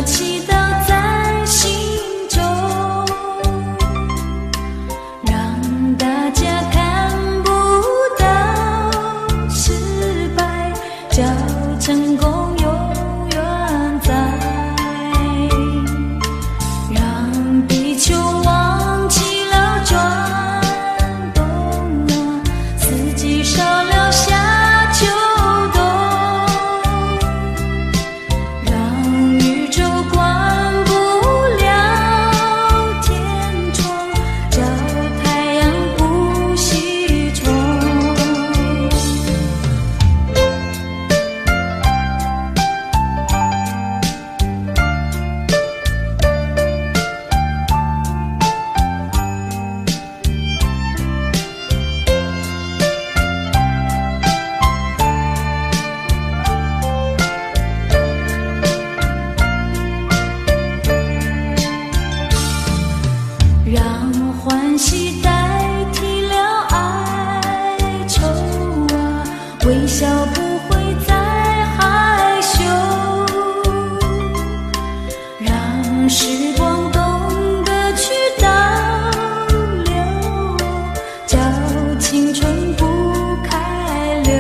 祈祷在心中，让大家看不到失败，叫成功永远在，让地球忘记了转动啊，四季少了夏秋冬，让宇宙关不了天窗，叫太阳不西冲。让欢喜代替了哀愁啊，微笑不会再害羞，让时光懂得去倒流，叫青春不开溜，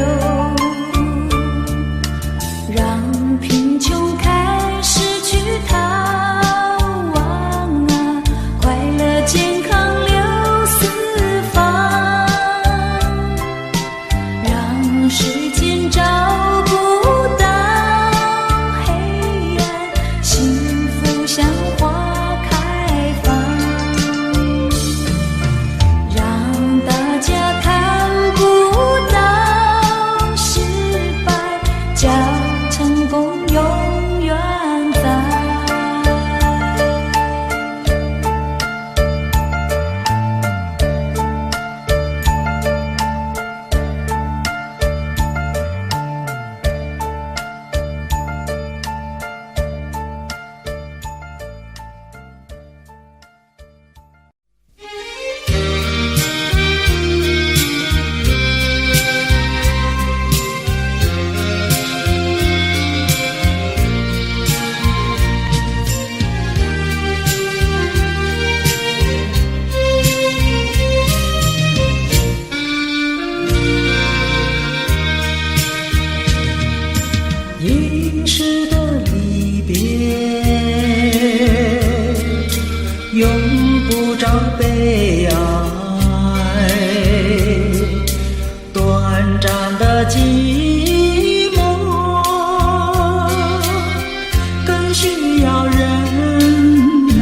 让贫穷开始去逃亡啊，快乐健康流四方，让时间找不到黑暗，幸福像花开放，让大家看不到失败，叫成功永远在。一世的离别，用不着悲哀，短暂的寂寞更需要忍耐，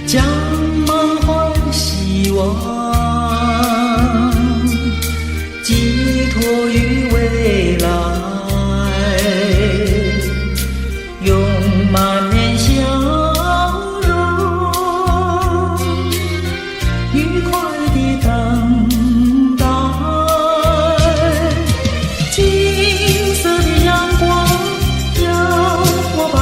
将满怀希望寄托于未来，用满面笑容愉快地等待，金色的阳光要我把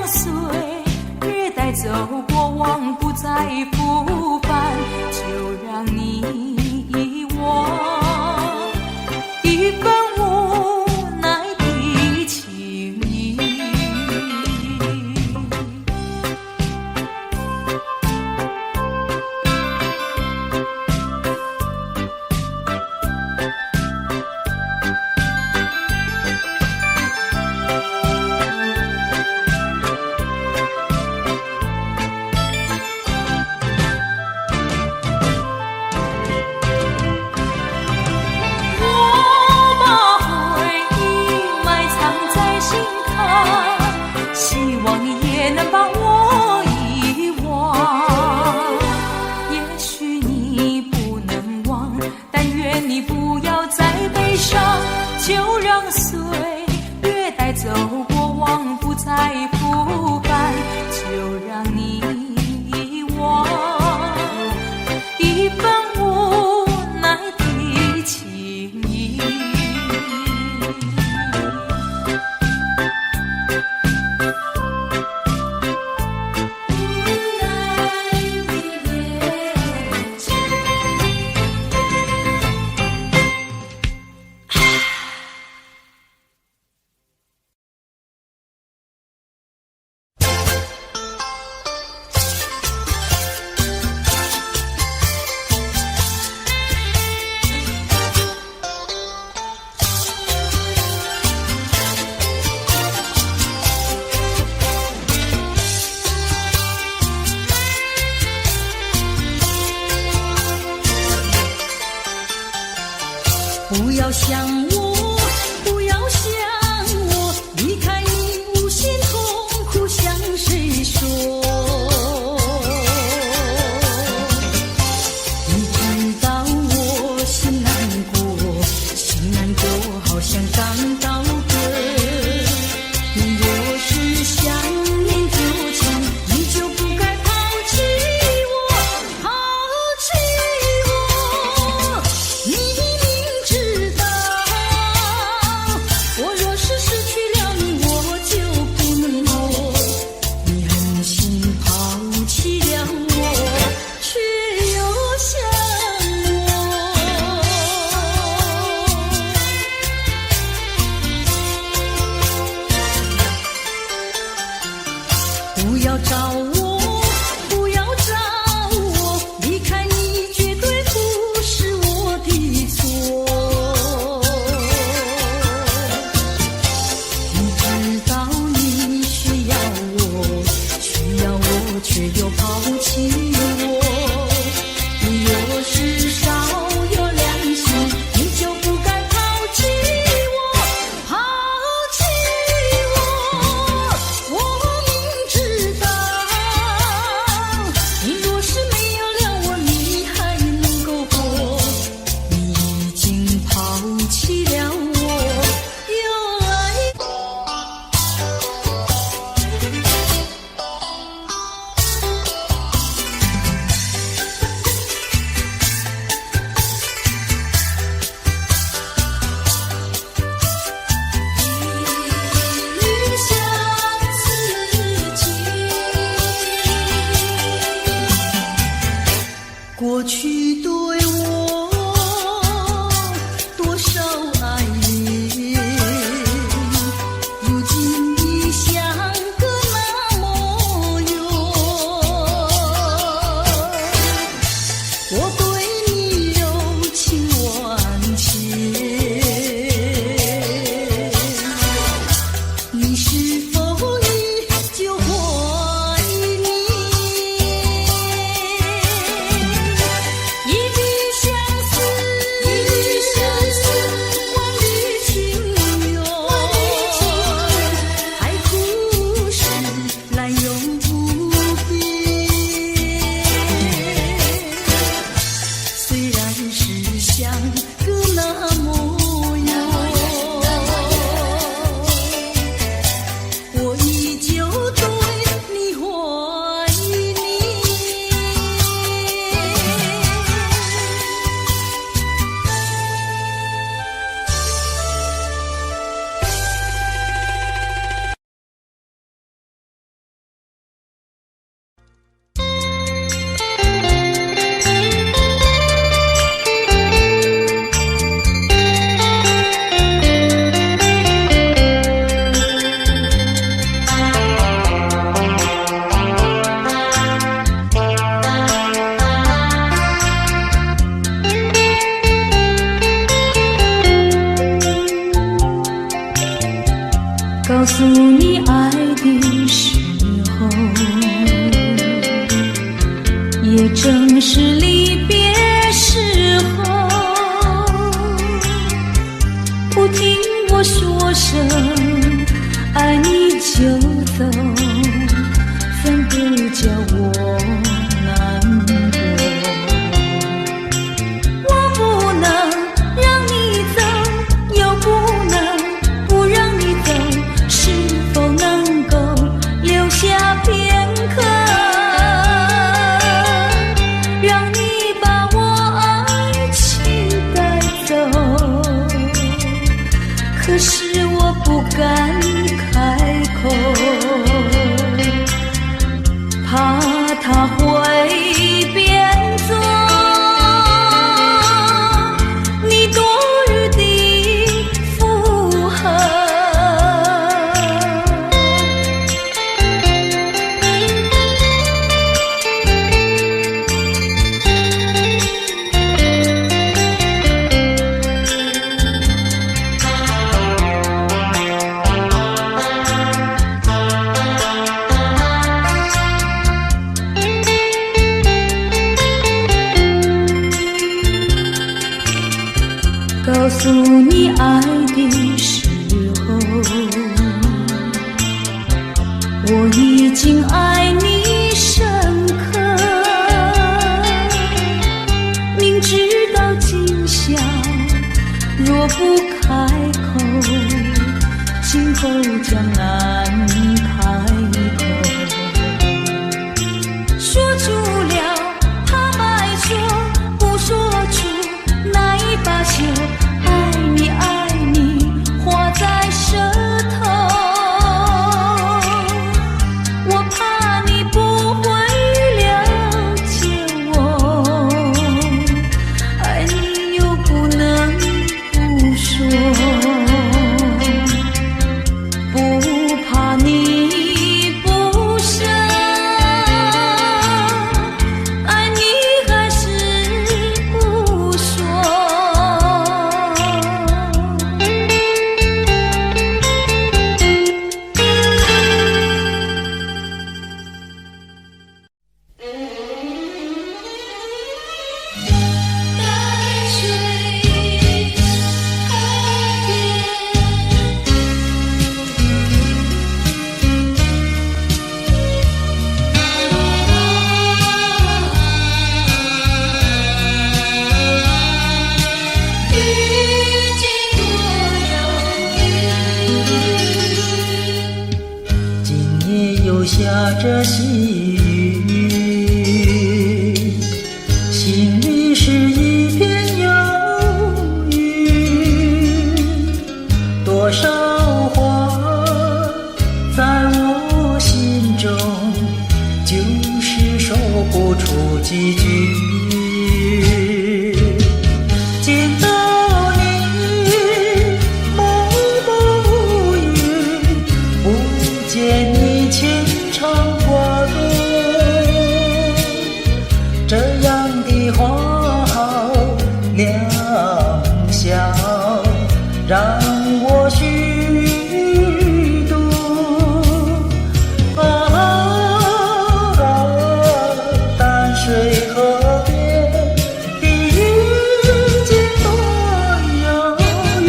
让岁月带走过往，不再复返，就让你遗忘一份无奈的情意。就让岁月带走过往，不再复返，就让你遗忘一份无奈的情意。不要想我，不要想我，离开你无限痛苦向谁说？你知道我心难过，心难过好像刚到歌。你若是想念旧情，你就不该抛弃我，抛弃我。你我若是失去了你，我就不能活。你狠心抛弃了我，却又想我。不要找我，不要找我，离开你绝对不是我的错。却又抛弃我，你若是少有良心，你就不该抛弃我，抛弃我。我明知道叫我难过。我不能让你走，又不能不让你走，是否能够留下片刻，让你把我爱情带走？可是我不敢开口，怕他会变作你多余的附和。告诉你爱的时候，我已经爱你深刻，明知道今宵若不开口，今后将难开口。说出了怕白说，不说出那一把酒，爱你爱你画在舌头，我怕你不会了解我，爱你又不能不说，不怕你不舍，爱你还是不说。又下着细雨，心里是一片忧郁，多少话在我心中，就是说不出几句。见到你默默无语，不见你牵肠挂肚，这样的话好良宵，让我虚度。淡水河边的遇见多遥远。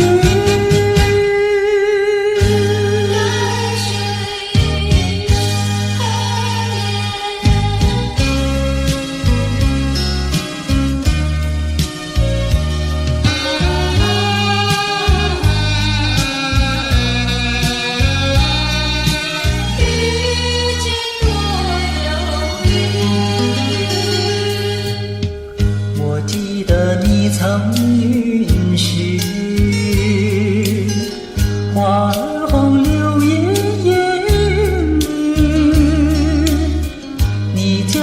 我记得你曾允许花儿红柳叶艳绿，你将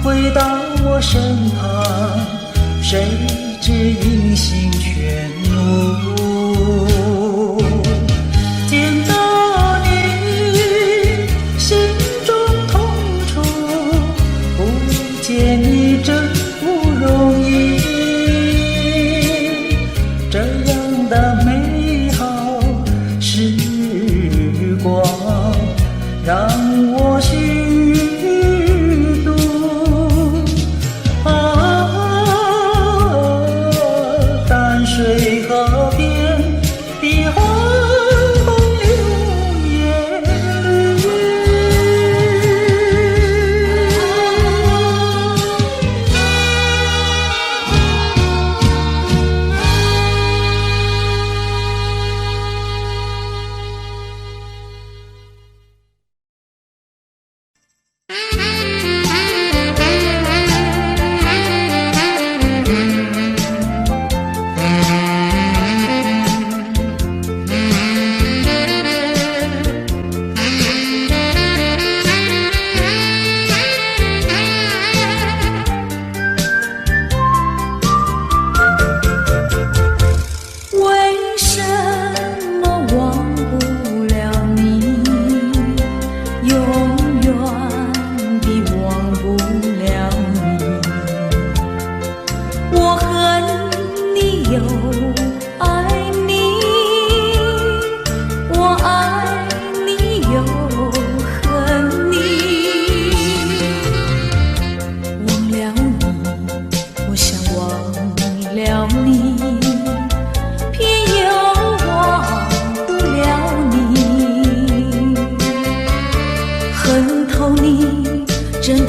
回到我身旁，谁知音信全无。见到你心中痛楚，不见你真不容易，这样的美好时光让我虚度。淡水河边的花红柳叶绿。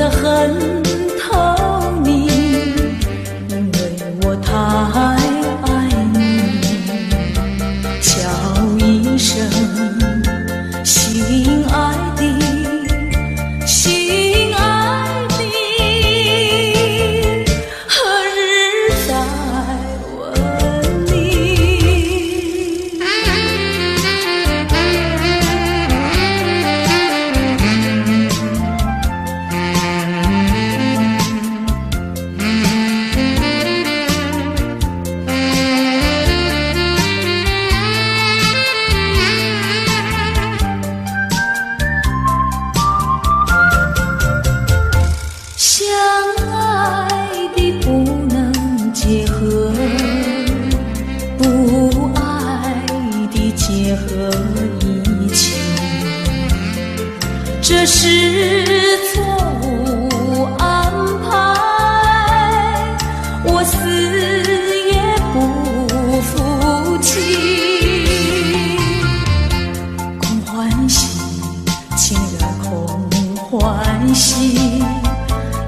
得很透你，因为我太爱你。叫一声心爱的，心爱的，何日再问你？相爱的不能结合，不爱的结合一起，这是错误安排，我死也不服气。空欢喜，情人空欢喜，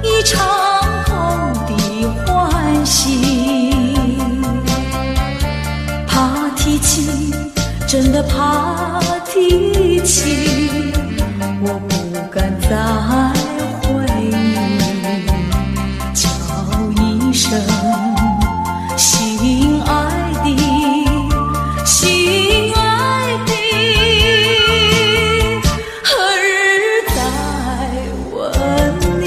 一场空的欢喜。怕提起，真的怕提起，我不敢再回忆。叫一声心爱的，心爱的，何日再问你？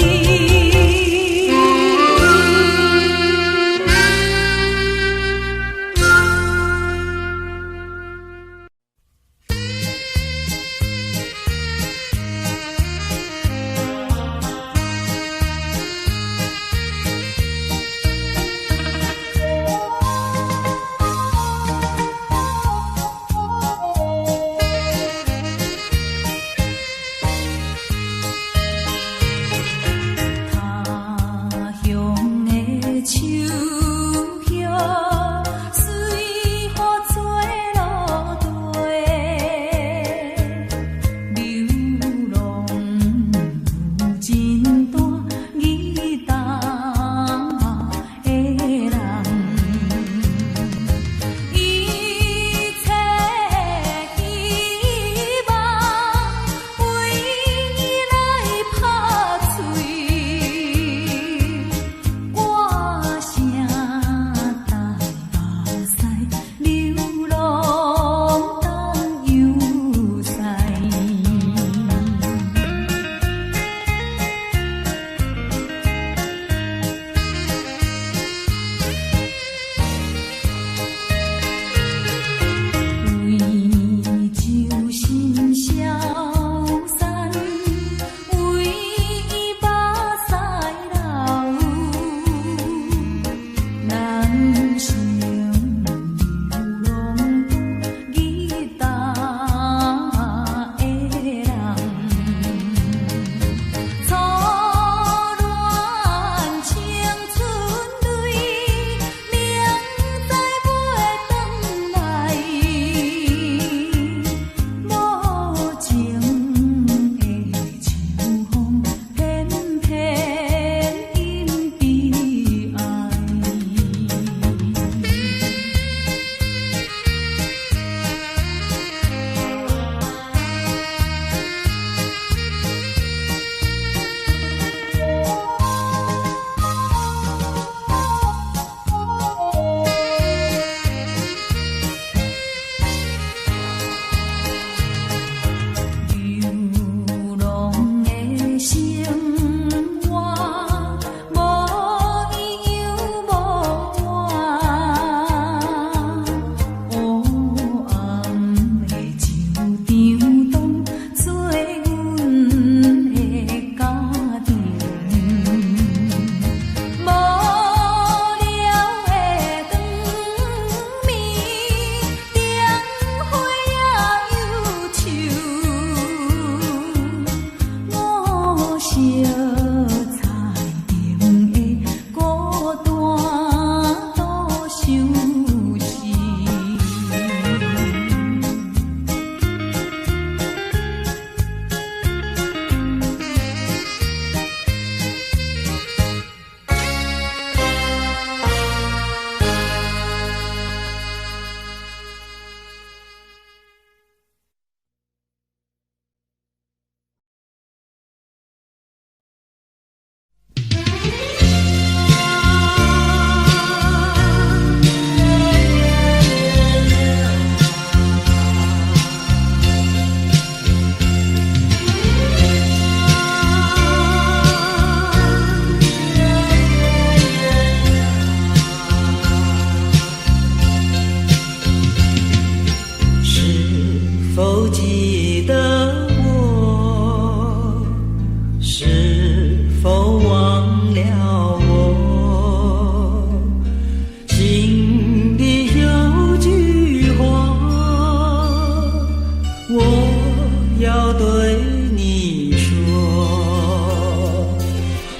对你说，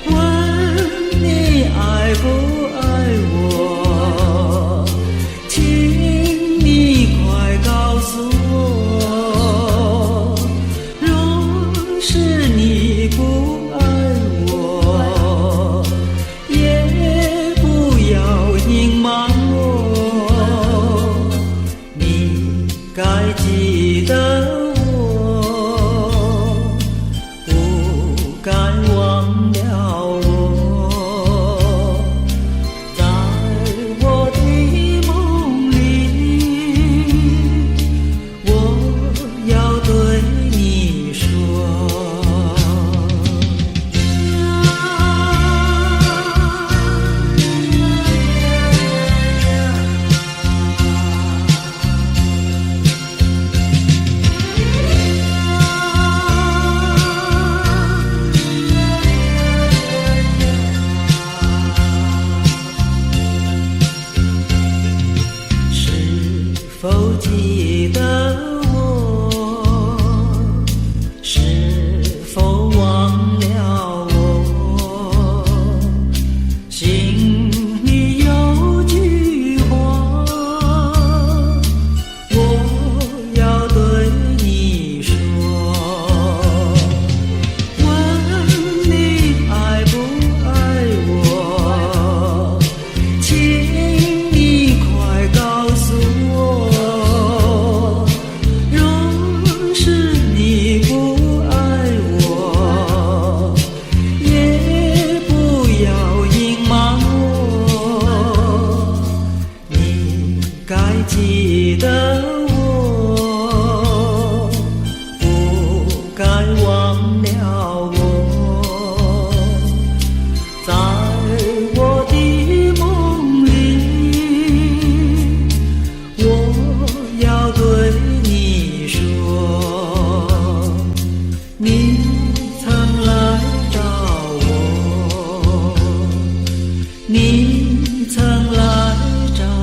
问你爱不爱我，请你快告诉我，若是你不爱我，也不要隐瞒我，你该记得否记得我？是否忘了我？心里有句话，我要对你说，问你爱不爱我，请你快告诉我。该记得我，不该忘了我，在我的梦里，我要对你说，你曾来找我，你曾来找我。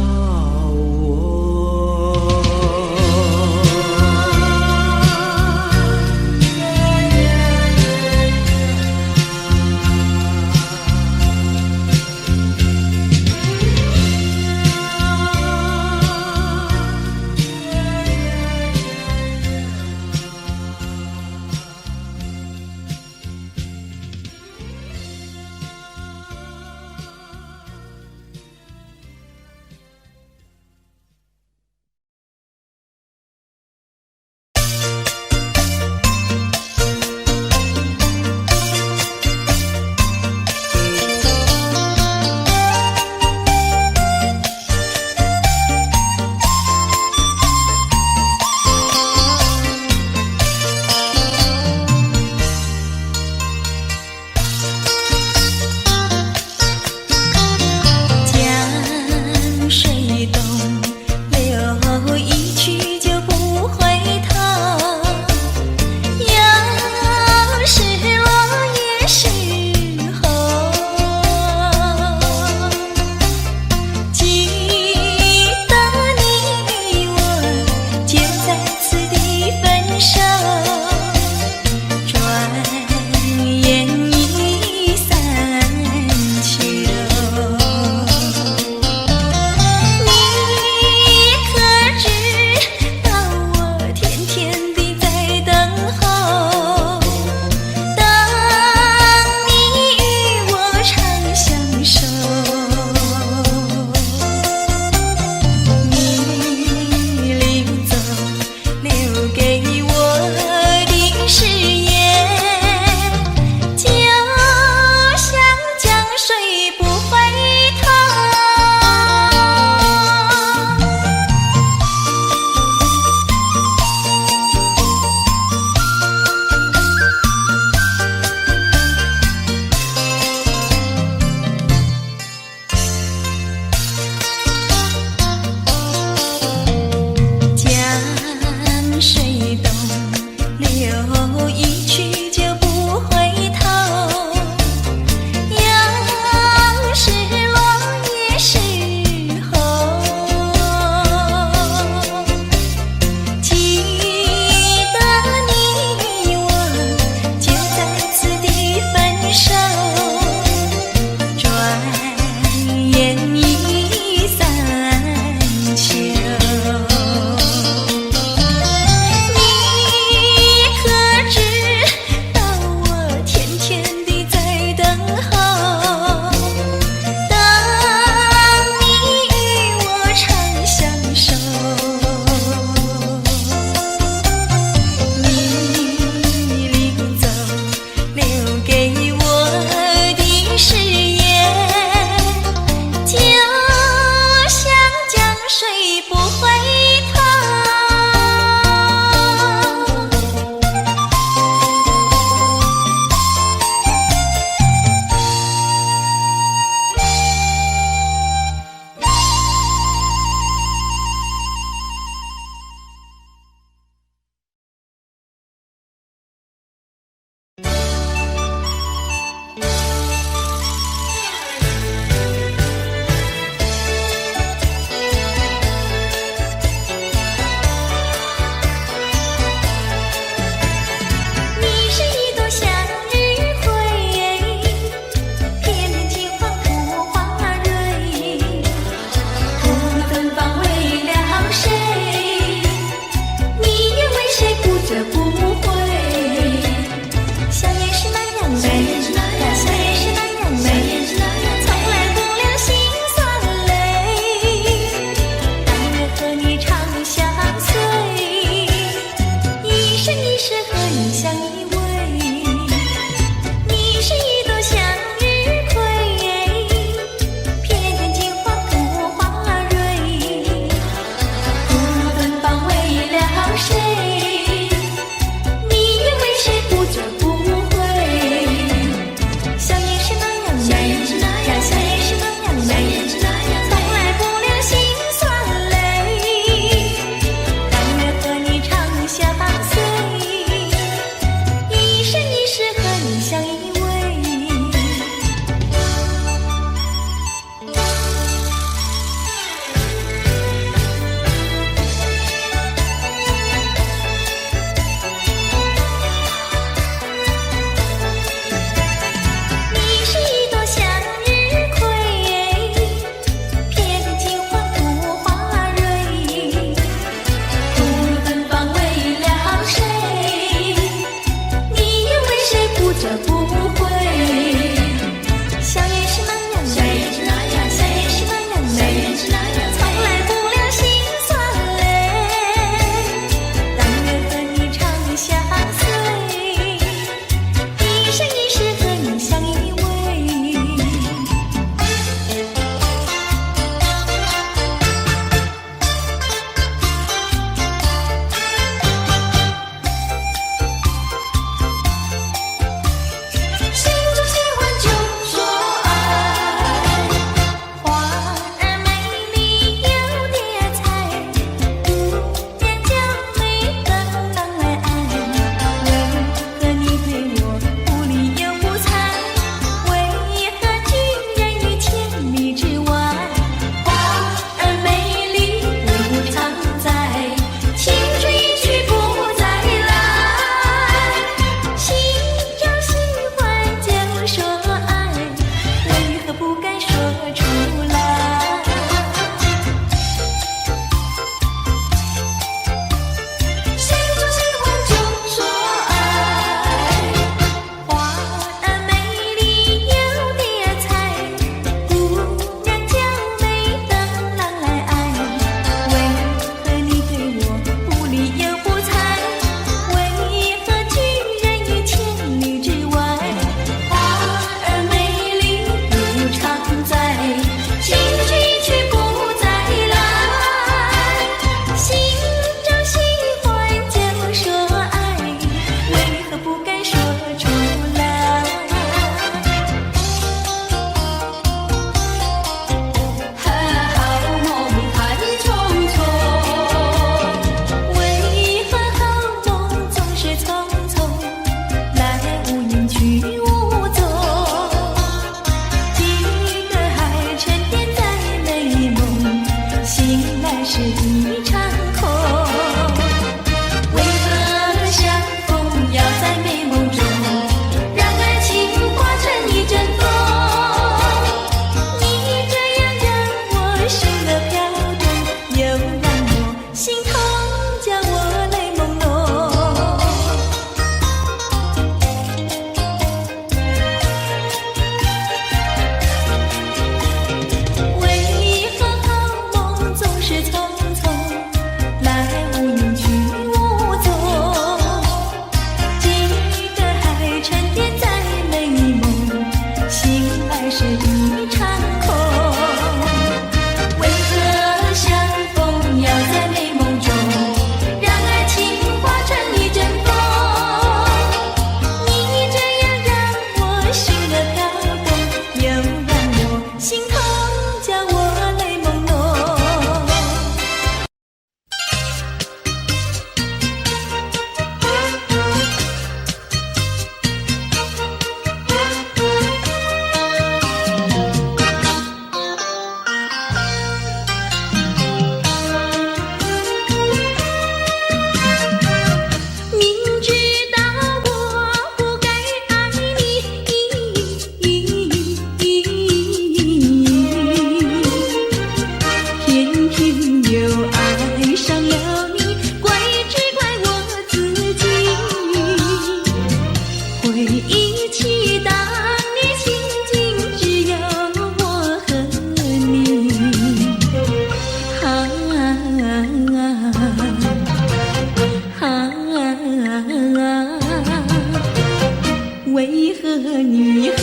你狠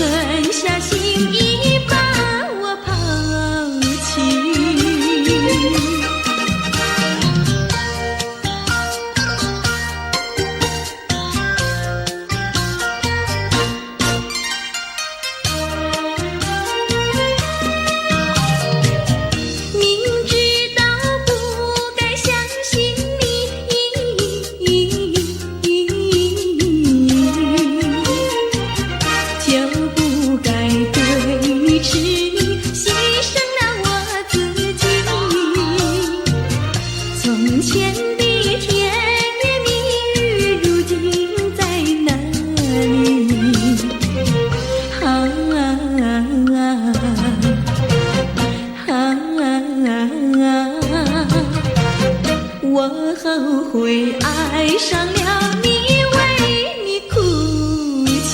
下心意把我抛弃。我后悔爱上了你，为你哭泣。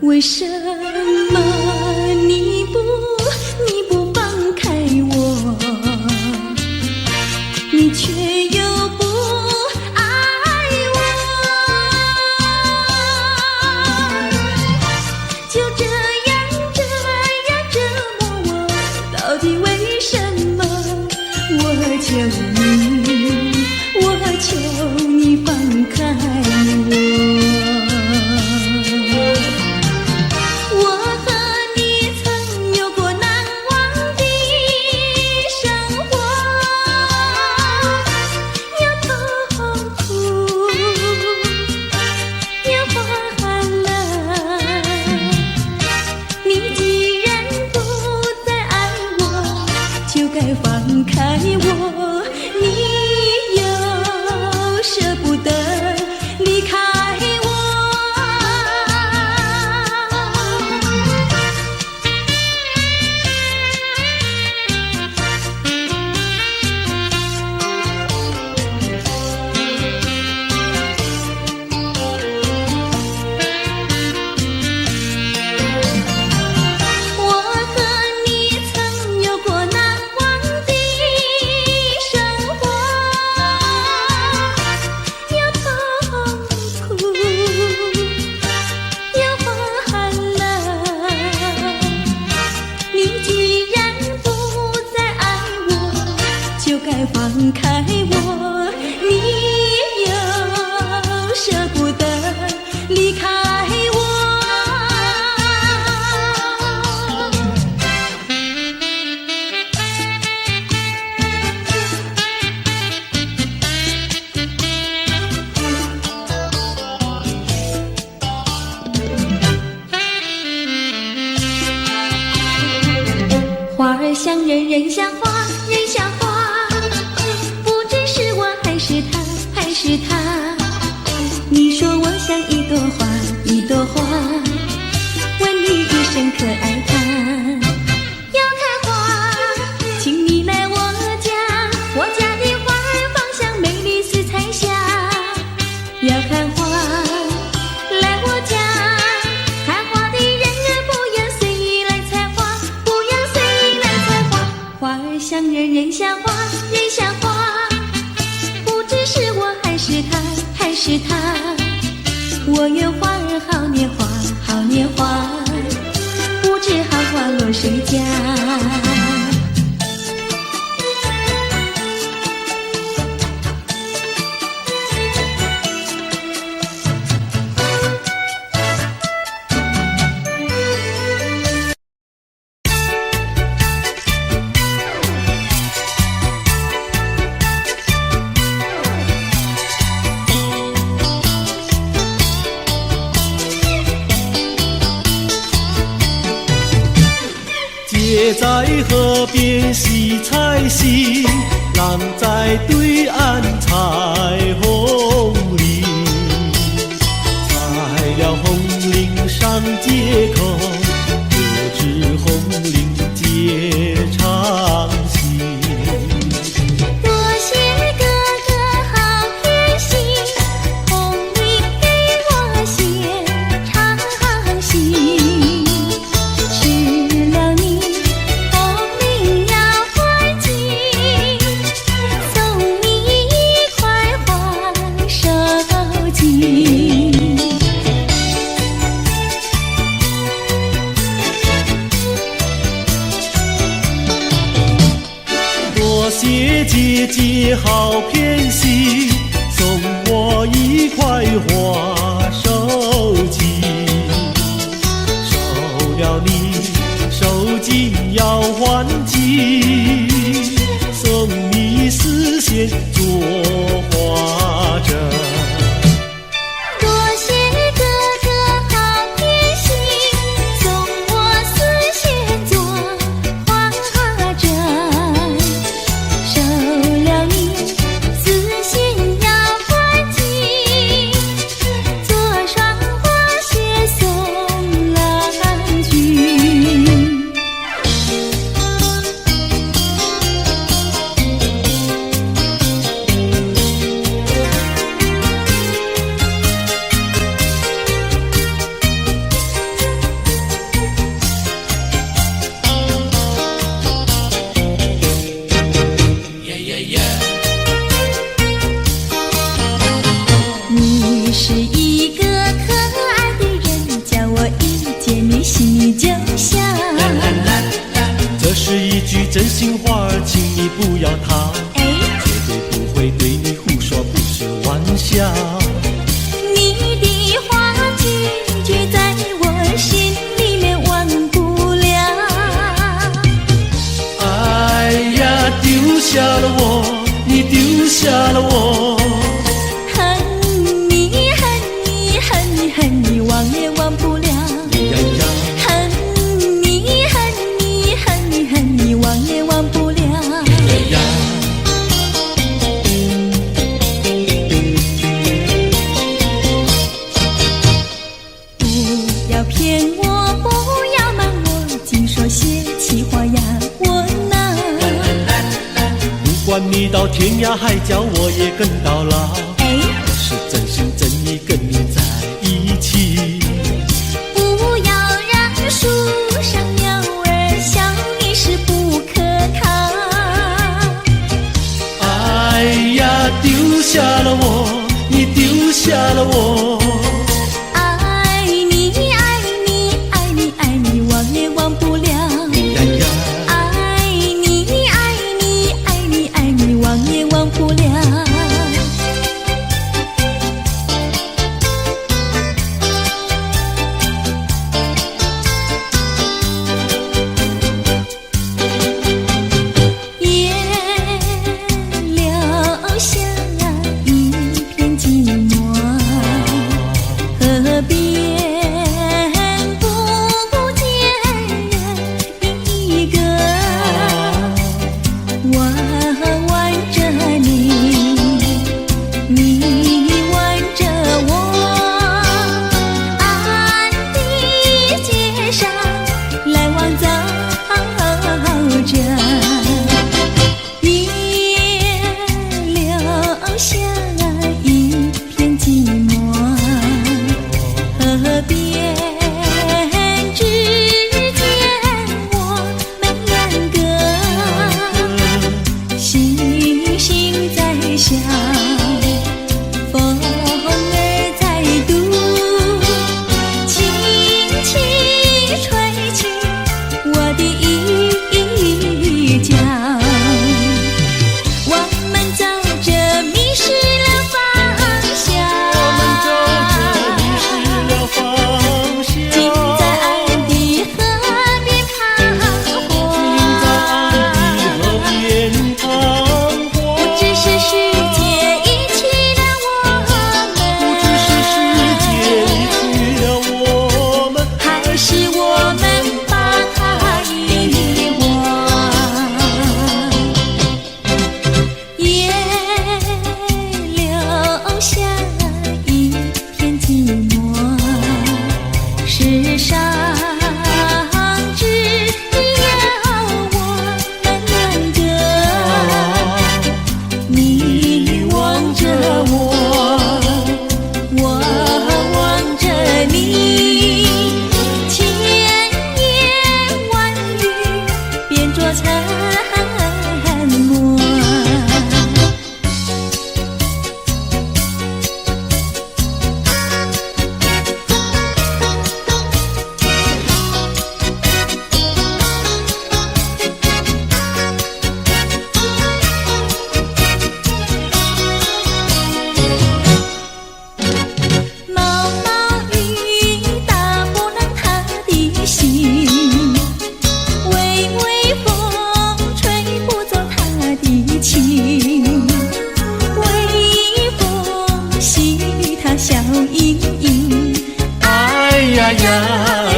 为什么你不放开我，你却又不爱我？就这样折磨我，到底为什么？我求你放开我。放开我，你又舍不得离开我。放开我，你又舍不得离开我。花儿像人，人像花，人像花。是他，你说我像一朵花，一朵花，问你一声可爱它。要开花，请你来我家，我家的花儿芳香美丽似彩霞。要看花，来我家，看花的人不要随意来采花，不要随意来采花。花儿像人，人像花，人像花。是我还是他，我愿花儿好年华，好年华，不知好花落谁家。姐在河边洗菜洗，浪在对岸彩虹里，采了红菱山上街口，歌至红领结长信。多谢哥哥好偏心，红领给我写长信。吃了你红领要还紧，送你一块黄手巾。多谢姐姐好偏心，送我一块花手巾。收了你手巾要还紧，送你丝线做花针。多谢哥哥好偏心，送我丝线做花针。收了你丝线要还紧，做双花鞋送郎君。你是一个可爱的人，叫我一见你心里就想。这是一句真心话，请你不要逃，绝对不会对你胡说，不是玩笑。你的话句句在我心里面忘不了。哎呀，丢下了我，你丢下了我。恨你恨你恨你恨你忘也忘不了。呀呀，恨你恨你恨你恨你忘也忘不了。呀呀，不要骗我，不要瞒我，净说些气话呀我呐。不管你到天涯海角，我也跟到老。我是真心真意跟你在一起。不要让树上鸟儿笑你是不可靠。哎呀，丢下了我，你丢下了我。爱你爱你爱你爱你忘也忘不了。呀呀，爱你爱你爱你爱你忘也忘不了。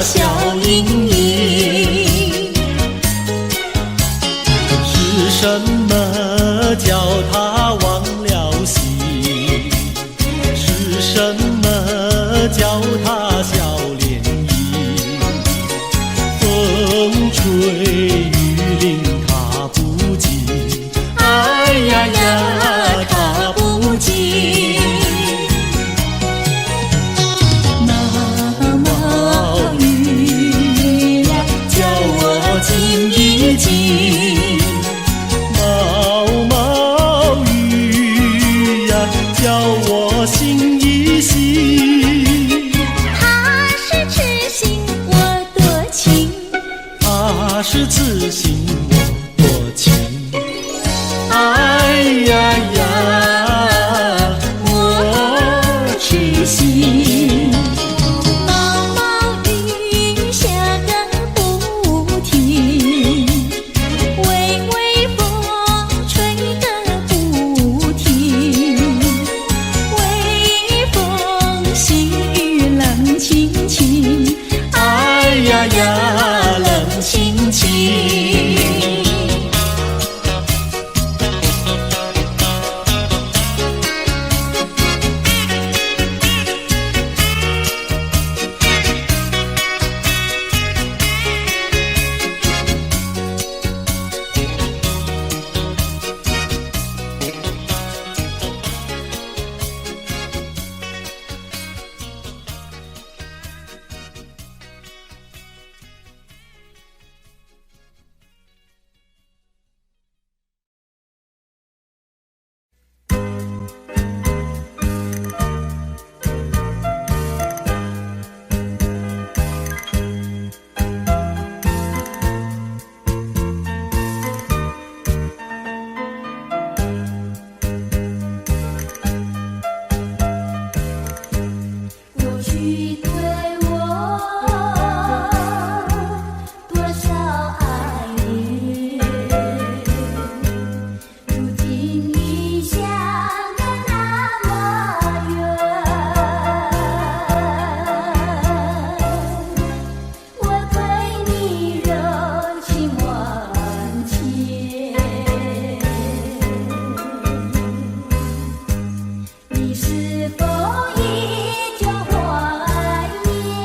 笑盈盈。是什么叫他忘了形？是什么叫他笑脸迎？风吹雨淋他不惊，哎呀呀他不惊。毛毛雨呀，叫我静一静。毛毛雨呀，叫我醒一醒。他是痴心我多情，他是痴心我多情。哎呀呀，我痴心。毛毛雨下个不停，微微风吹个不停，微风细雨冷清清，哎呀呀，冷清清。过去对我多少爱恋，如今已相隔那么远。我对你柔情万千，你是否依旧怀念？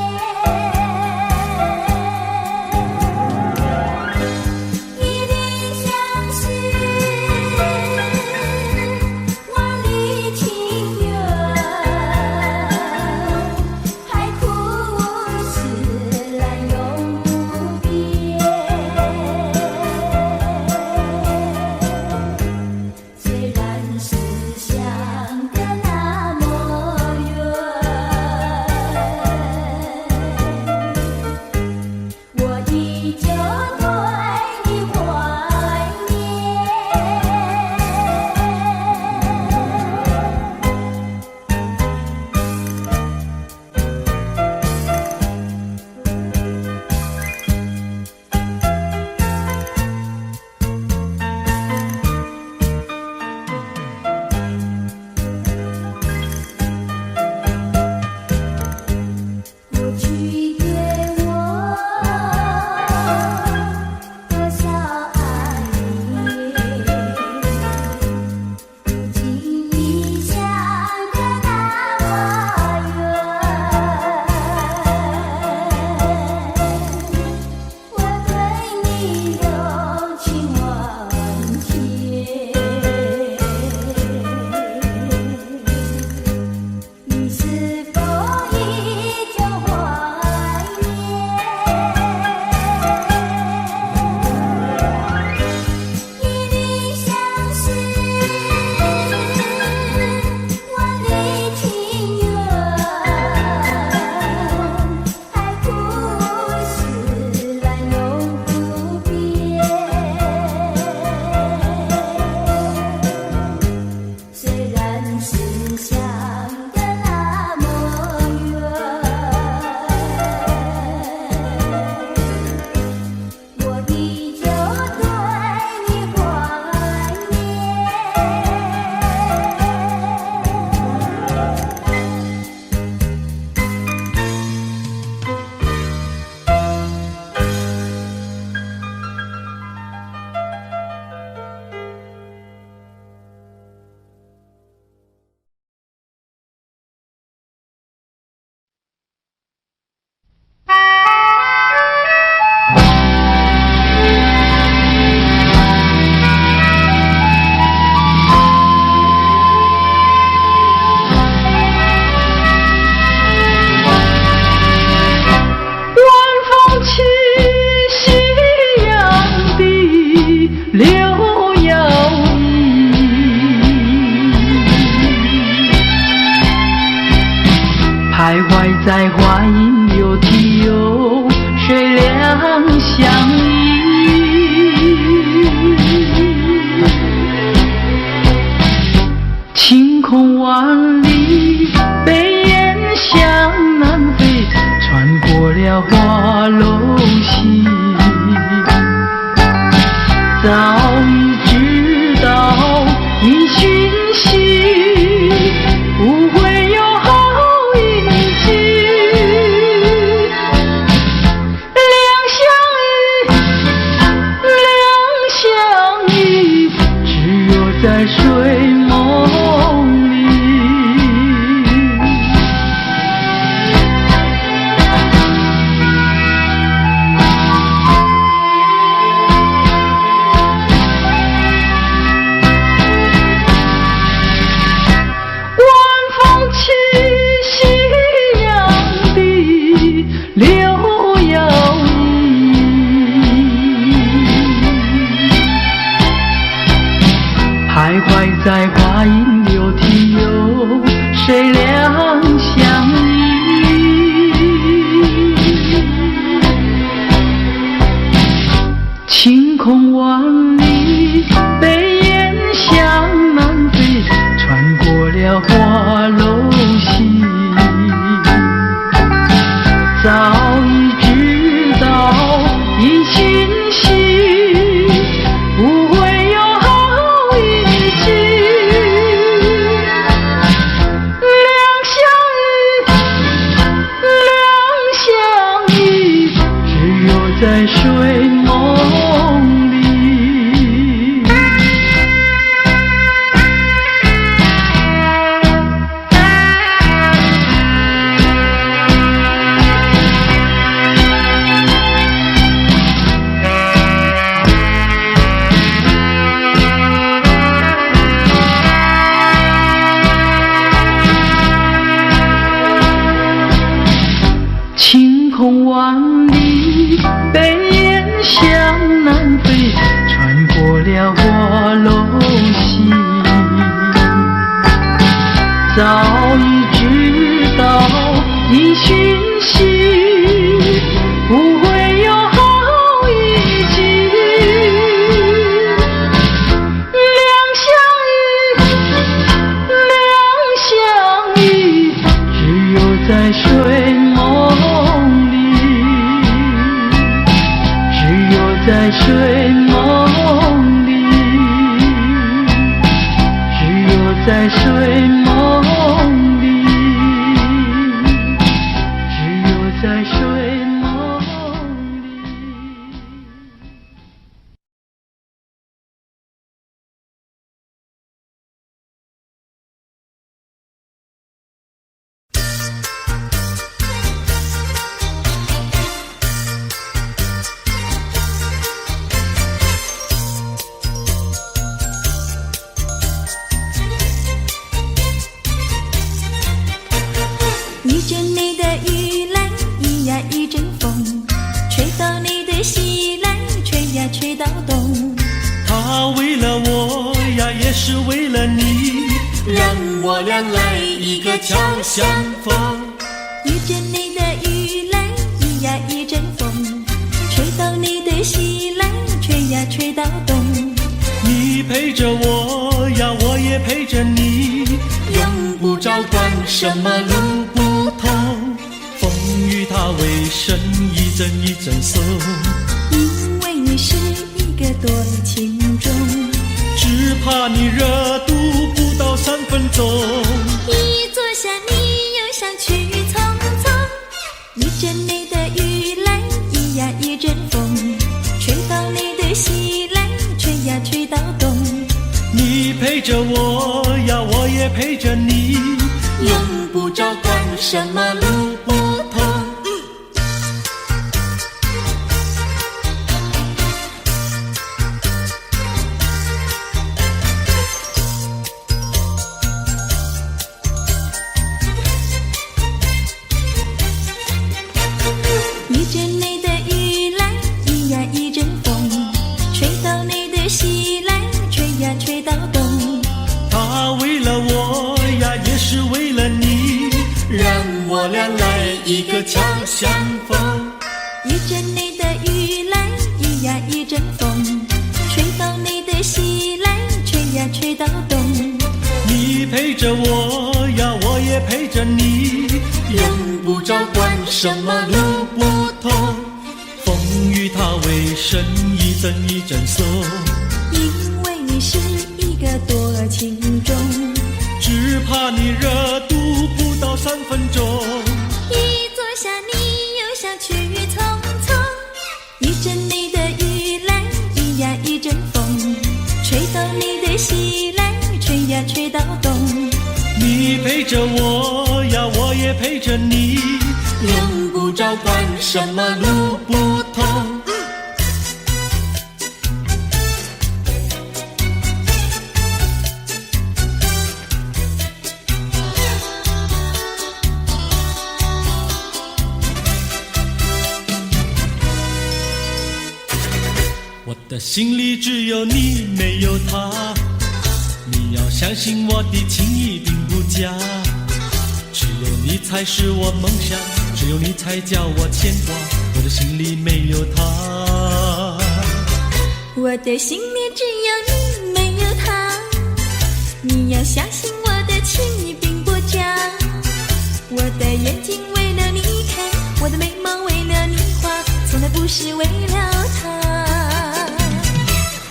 徘徊在花影柳堤游，水两相依。晴空万里，北雁向南飞，穿过了花楼溪。早已知道你讯息，不会有好运气。两相依，只有在睡梦里。徘徊在花影柳堤游，水两相依。晴空万里，北雁向南飞，穿过了花楼溪。早已知道一讯息，不会有好运气。两相依，只有在睡梦里。晴空万里，北雁向南飞，穿过了花楼溪。早已知道一讯息，不会有好运气。两相依，只有在睡梦里，只有在睡梦里，只有在睡梦里，只有在睡梦里。一阵你的雨来，一呀一阵风，吹到你的西来，吹呀吹到东。他为了我呀，也是为了你，让我俩来一个交相逢。一阵你的雨来，一呀一阵风，吹到你的西来，吹呀吹到东。你陪着我呀，我也陪着你，用不着管什么路不同。风雨它为什一阵一阵送？因为你是一个多情种，只怕你热度不到3分钟。一坐下你又想去匆匆。一阵你的雨来，一呀一阵风，吹到你的西来，吹呀吹到东。你陪着我呀，我也陪着你，用不着管什么路不同。一阵你的雨来，一呀一阵风，吹到你的西来，吹呀吹到东。他为了我呀，也是为了你，让我俩一个巧相逢。一阵你的雨来，一呀一阵风，吹到你的西来，吹呀吹到东。你陪着我呀，我也陪着你，用不着管什么路不同。风雨它为生，一阵一阵送。因为你是一个多情种，只怕你热度不到3分钟。一坐下你又想去匆匆，一阵你的雨来，一呀一阵风，吹到你的西来，吹呀吹到东。你陪着我呀，我也陪着你，用不着管什么路不同。我的心里只有你，没有他。你要相信我的情意并不假，只有你才是我梦想，只有你才叫我牵挂。我的心里没有他，我的心里只有你，没有他。你要相信我的情意并不假，我的眼睛为了你开，我的眉毛为了你画，从来不是为了他。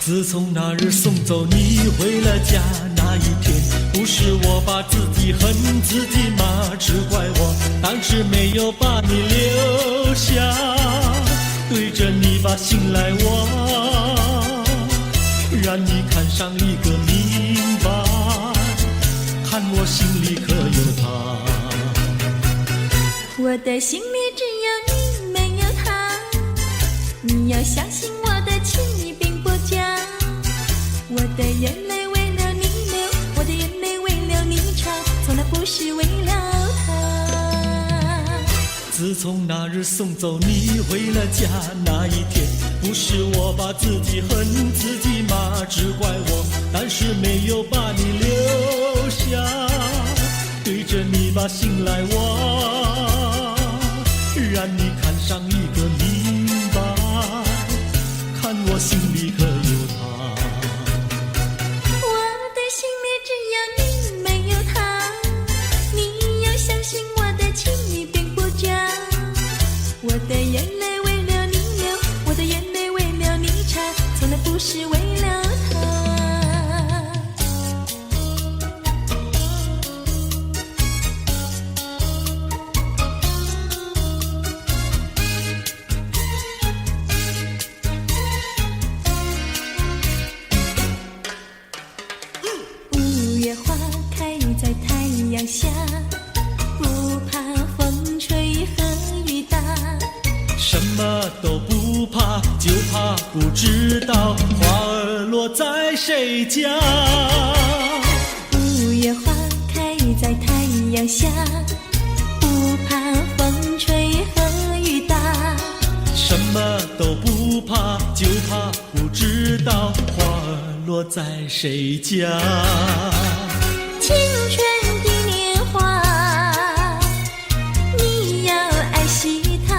自从那日送走你回了家那一天，不是我把自己恨自己吗？只怪我当时没有把你留下，对着你把心来挖，让你看上一个明白，看我心里可有他。我的心里只有你，没有他。你要相信我的情意并不假，我的眼泪为了你流，我的眼泪为了你擦，从来不是为了他。自从那日送走你回了家那一天，不是我把自己恨自己吗？只怪我当时没有把你留下，对着你把心来挖，让你看上一个明白，看我心里可有他。我的心里只有你，没有他。你要相信我的情意并不假，我的眼泪为了你流，我的眼泪为了你擦，从来不是为了他。五月花开在太阳下，不怕风吹和雨打，什么都不怕，就怕不知道花儿落在谁家。五月花开在太阳下，不怕风吹和雨打，什么都不怕，就怕不知道花儿落在谁家。青春的年华，你要爱惜它。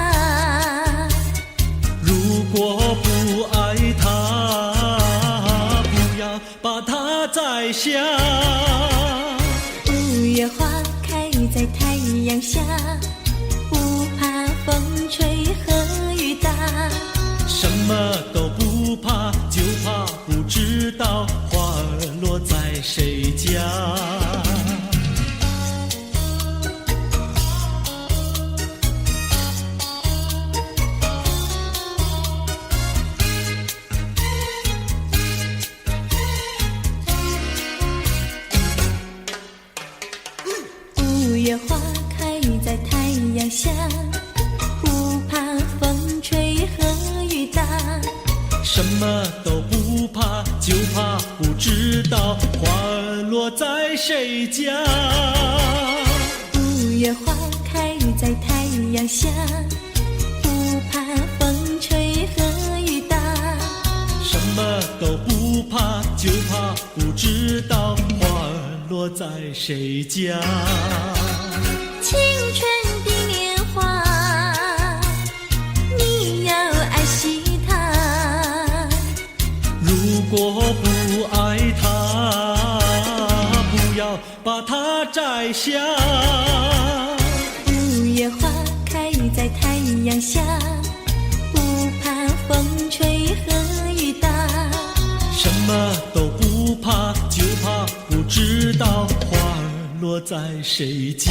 如果不爱它，不要把它摘下。五月花开在太阳下，不怕风吹和雨打，什么都不怕，就怕不知道花儿落在谁家。五月花开在太阳下，不怕风吹和雨打，什么都不怕，就怕不知道花儿落在谁家。五月花开在太阳下，不怕风吹和雨打，什么都不怕，就怕不知道花儿落在谁家。青春的年华，把它摘下。五月花开在太阳下，不怕风吹和雨打，什么都不怕，就怕不知道花儿落在谁家。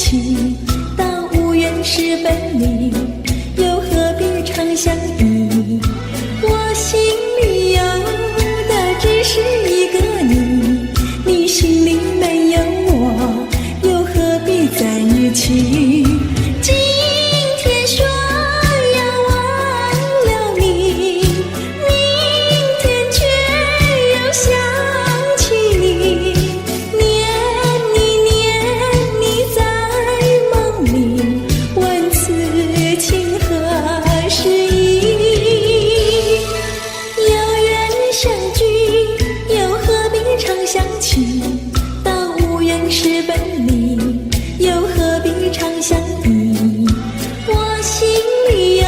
起，到无缘时分离，又何必常相依？我心里有的只是一个你，你心里没有我，又何必在一起？今天说要忘了你，明天却又想起你，念你在梦里，问此情何时已？有缘相聚，又何必常想起？到无缘时分离，又何必常相依？我心里有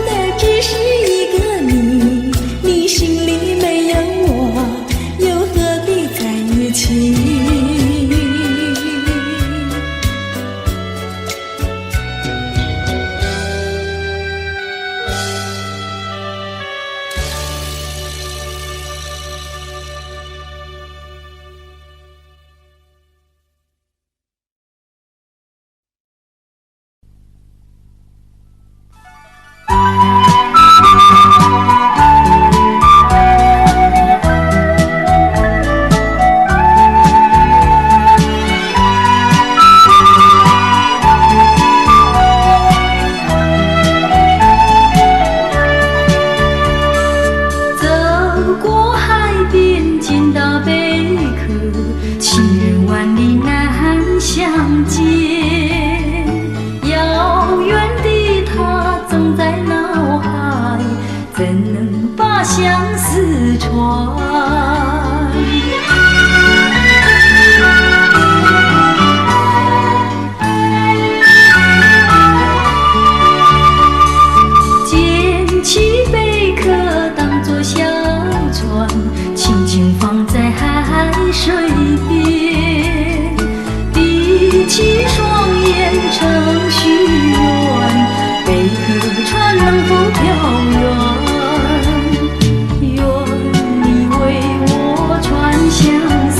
的只是一个你，你心里没有我，又何必在一起？走过海边，见到贝壳，情人万里难相见。遥远的他总在脑海，怎能把相思传？捡起贝壳当作小船，轻轻放在海水边，闭起双眼成许愿，贝壳船能否飘远？愿你为我传相思，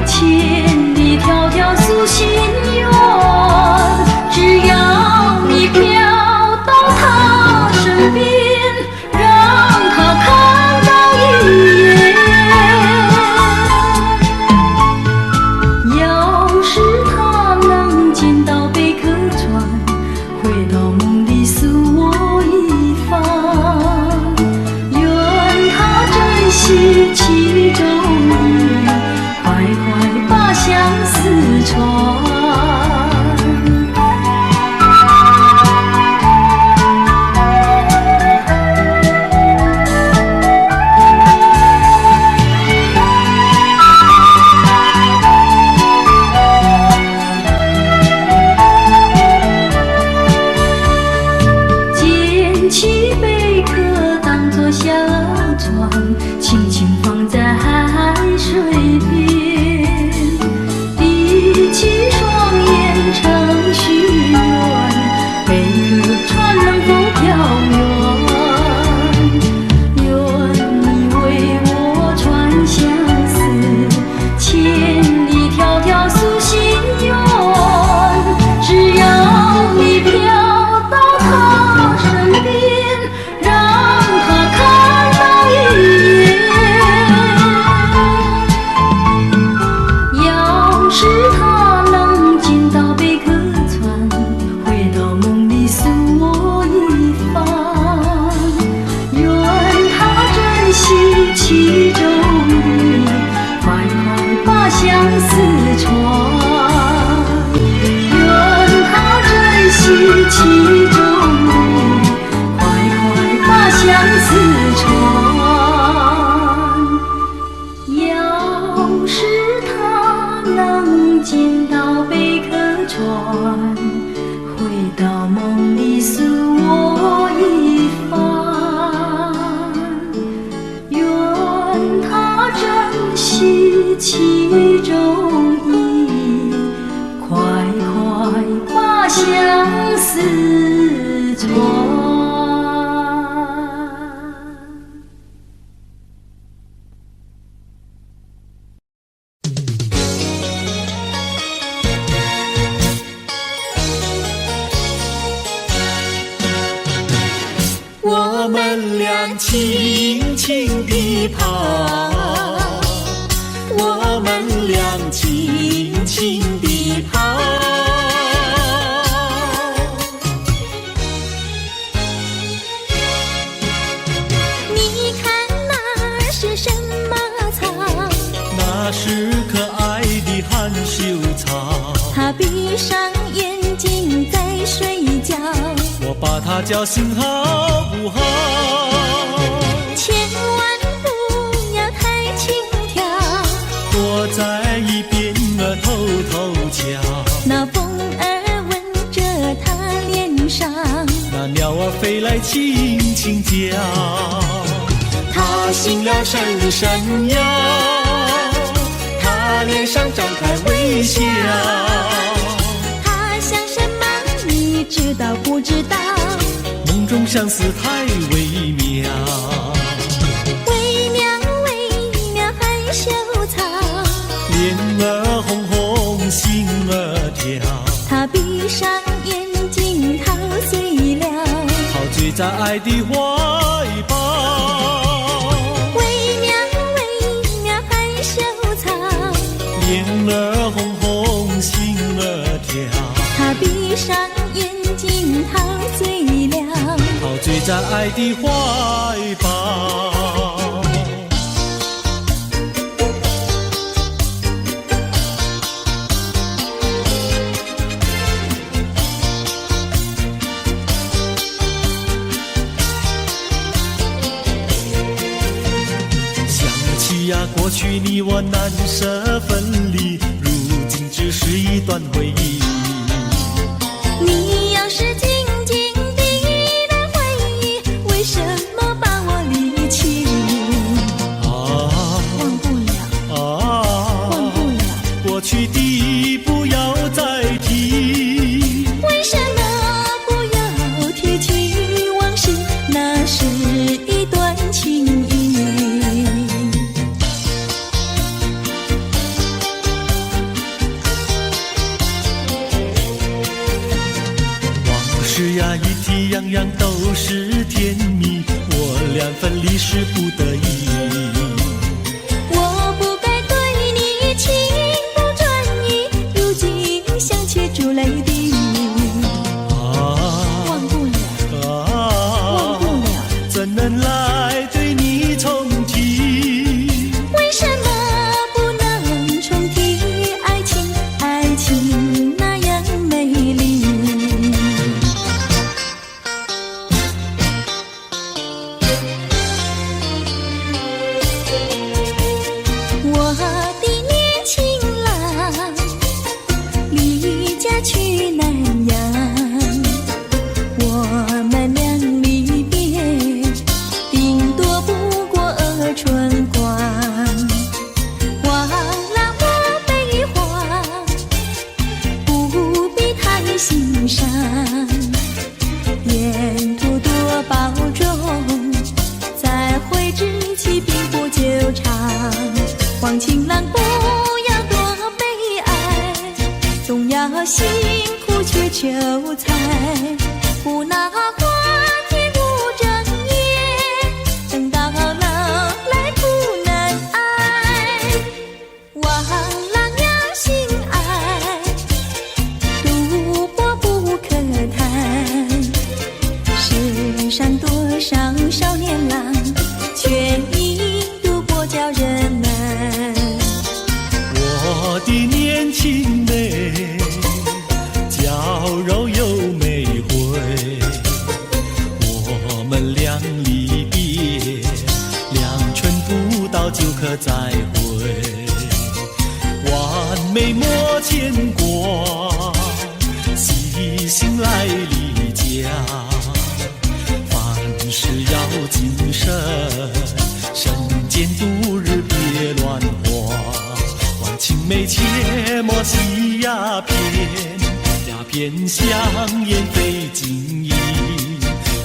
千里迢迢诉心愿，只要你飘到他身边，让他看到一眼。要是他能见到贝壳船，回到梦里诉我一番，愿他珍惜其中意，快快把相思传。捡起贝壳当作小船，轻轻放在海水边，闭起双眼成许愿，贝壳船能否飘远？愿你为我传相思，千里迢迢诉心愿，只要你飘到他身边，让他看到一眼。要是他能见到贝壳船，回到梦里诉我一番，愿他珍惜其中意，快快把相思传。愿他珍惜其中意，快快把相思传。要是他能见到贝壳船，回到梦里诉我一番，愿他珍惜其中意，快快把相思传。我们俩轻轻地跑，我们俩轻轻地跑。你看那是什么草？那是可爱的含羞草。它闭上眼睛在睡觉，我把它叫醒好不好？千万不要太轻佻，躲在一边偷偷瞧。那风儿吻着它脸上，那鸟儿飞来轻轻叫。它醒了伸伸腰，它脸上张开微笑。它想什么你知道不知道？梦中相思太微妙，微妙微妙含羞草，脸儿红红心儿跳。它闭上眼睛陶醉了，陶醉在爱的怀抱。微妙微妙含羞草，脸儿红红心儿跳。它闭上眼睛陶醉了，陶醉在爱的怀抱。想起呀，过去你我难舍分离，如今只是一段回忆。你要是静静地来回忆，为什么把我离弃？忘不了，忘不了，过去的不要再提。为什么不要提起往事？那是一段情谊。往事呀，一提样样都是甜蜜，我俩分离是不得已。我不该对你情不专一，如今想起珠泪滴。忘不了，忘不了，怎能来对你重提？为什么不能重提爱情？爱情那样美丽。我的年轻郎离家去南洋，我们俩离别，顶多不过春光。忘了我悲欢，不必太心伤，沿途多保重，再会之期并不久长。黄情郎不要多悲哀，总要辛苦去求财，不拿花天不正业，等到老来不能爱。望郎要心爱，赌博不可谈，世上多少少年郎，却因赌博叫人难。我的年轻妹，娇柔又美慧，我们俩离别，2春不到就可再会。完美莫牵挂，细心来离家，凡事要谨慎，身兼度日别乱花。青梅切莫吸鸦片，鸦片香烟非禁意。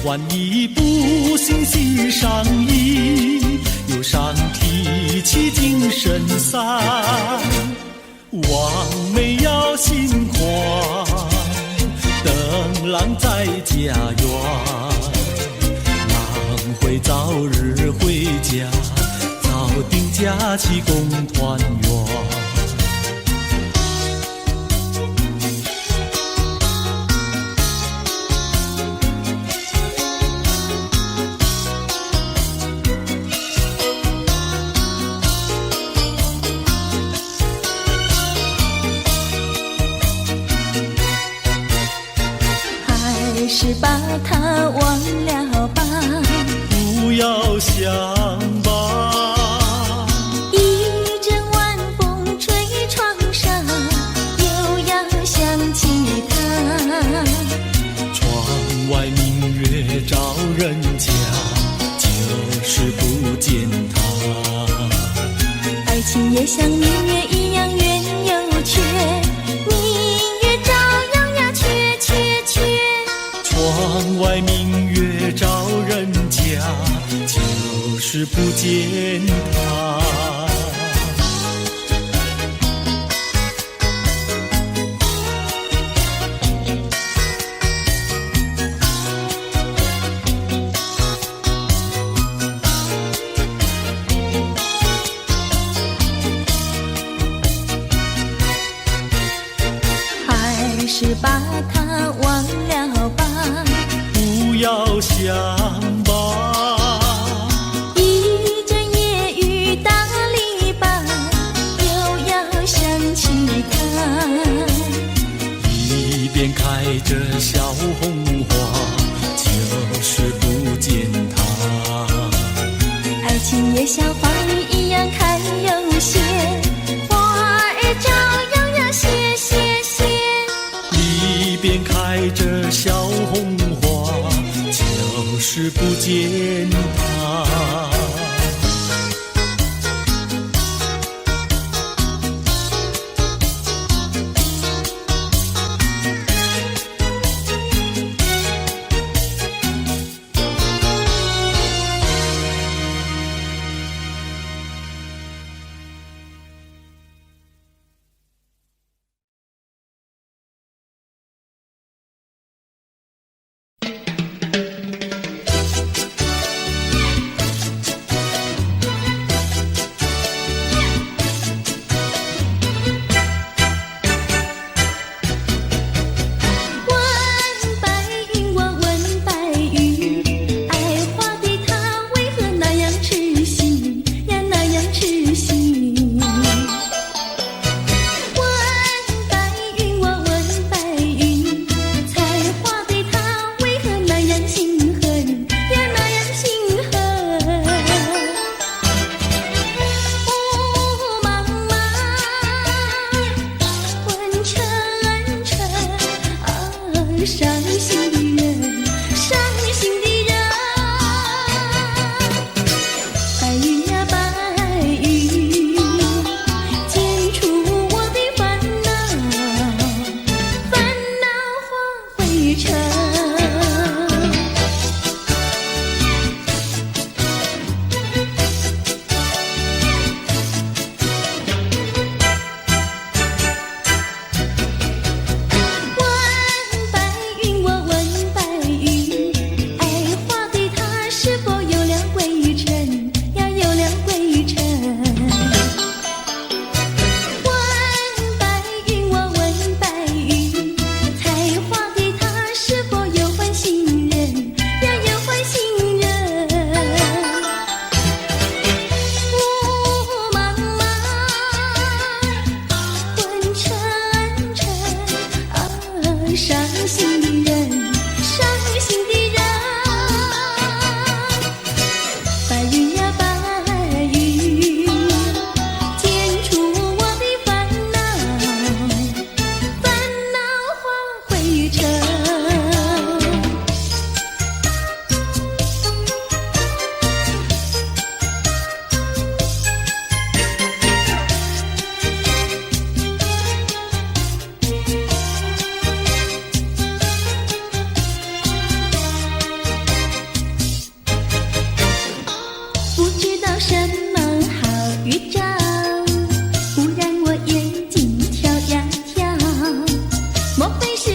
万一不幸喜上衣，忧伤提起精神散。望梅要心宽，等郎在家园。会早日回家，早定假期共团圆。还是把它忘了吧，不要想吧，一阵晚风吹窗上，又要想起他。窗外明月照人家，就是不见他。爱情也像明月一样圆又缺，明月照样呀缺缺缺。窗外明月照人家，就是不见他。还是把它忘了吧，不要想吧，一阵夜雨打篱笆，又要想起他。一边开着小红花，就是不见他。爱情也像花雨一样开又谢，花儿照样呀谢谢谢。一边开着小红花，就是不见他。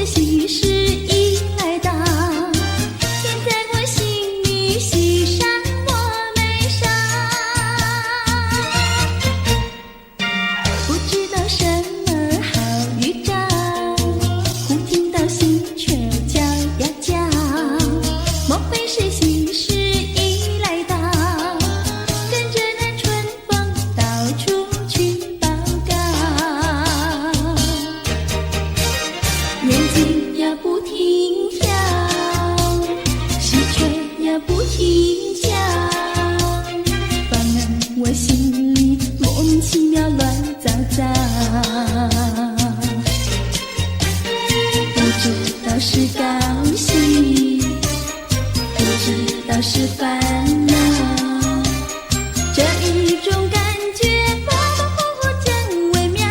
喜事已来到，现在我心里喜上是高兴，不知道是烦恼。这一种感觉模模糊糊真微妙，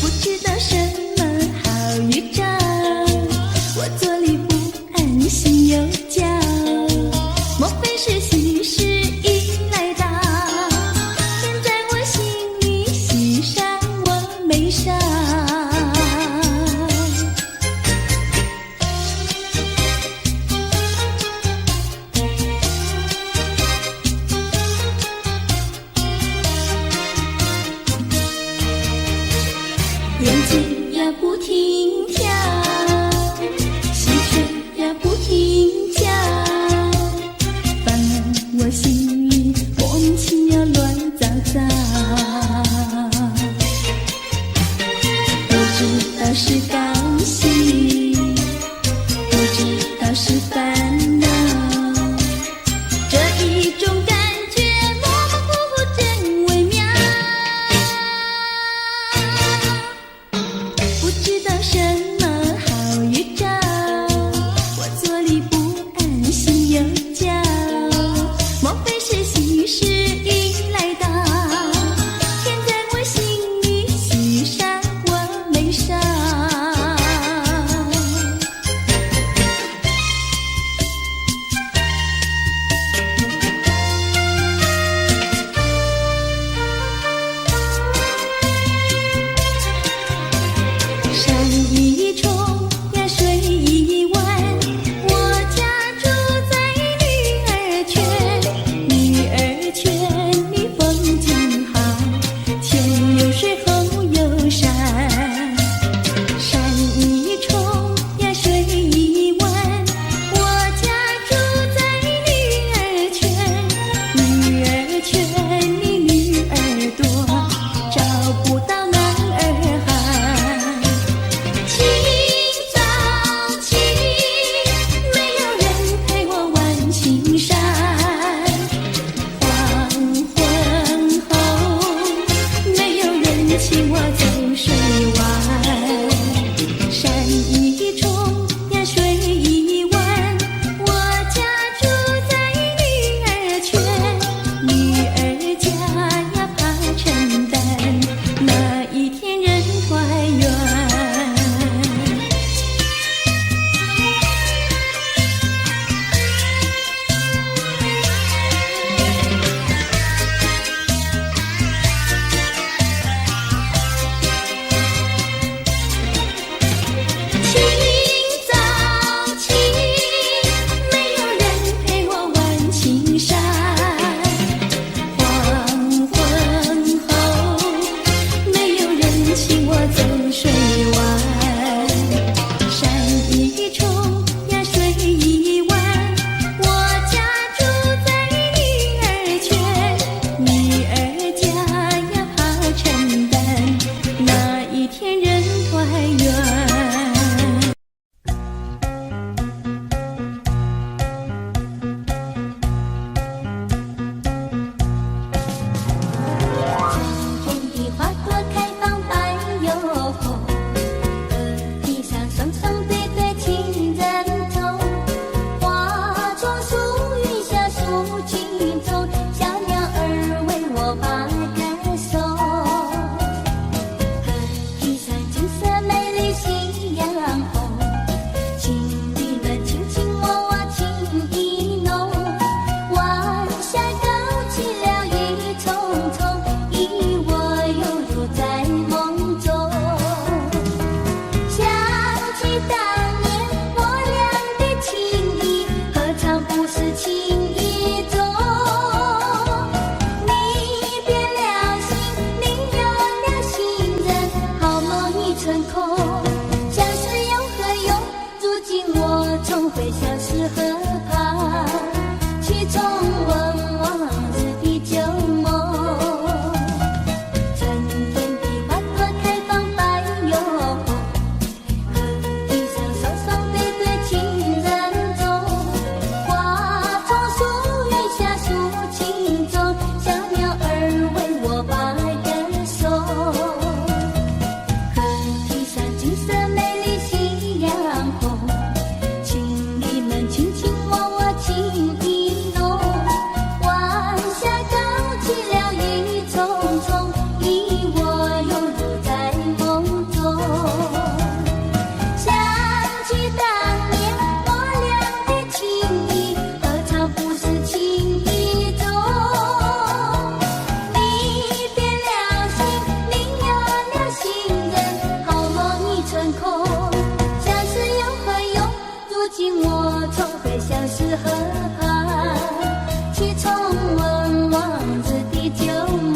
不知道什么好预兆，我坐立不安，心又焦。莫非是喜事已来到？天在我心里，喜上我眉梢。眼睛呀不停跳，心却呀不停叫，反而我心里莫名其妙乱糟糟。不知道是高兴，不知道是烦恼，这一种感觉模模糊糊真微妙。不知道什么好预兆，我坐立不安，心又焦。莫非是喜事已来到？天在我心里，喜上我眉梢。山一重呀水一弯，我家住在女儿圈。女儿圈里风景好，前有水后有山。山一重呀水一弯，我家住在女儿圈。女儿圈里女儿多，找不到男儿汉。清早起，没有人陪我玩青山。黄昏后，没有人请我走水湾。山一重呀水一弯，我家住在女儿圈。女儿家呀怕承担，那一天人团圆。清早起，没有人陪我玩青山。黄昏后，没有人请我走水湾。山一重呀水一弯，我家住在女儿圈。女儿家呀怕承担，那一天人团圆。春天的花朵开放白又红，河堤上双双对对情人钟，花妆树荫下诉情衷，小鸟儿为我把歌颂。河堤上景色美丽夕阳红，情侣们卿卿我我情意浓，晚霞勾起了一重重，你我犹如在梦中。想起当年我俩的情谊，何尝不是情意重？你变了心，另有了新人，好梦已成空。相识又何用？如今我重回相识河旁，去重温往日的旧梦。春天的花朵开放白又红，河堤上双双对对情人钟，花妆树荫下诉情衷，小鸟儿为我把歌颂。河河畔，去重温往日的旧梦。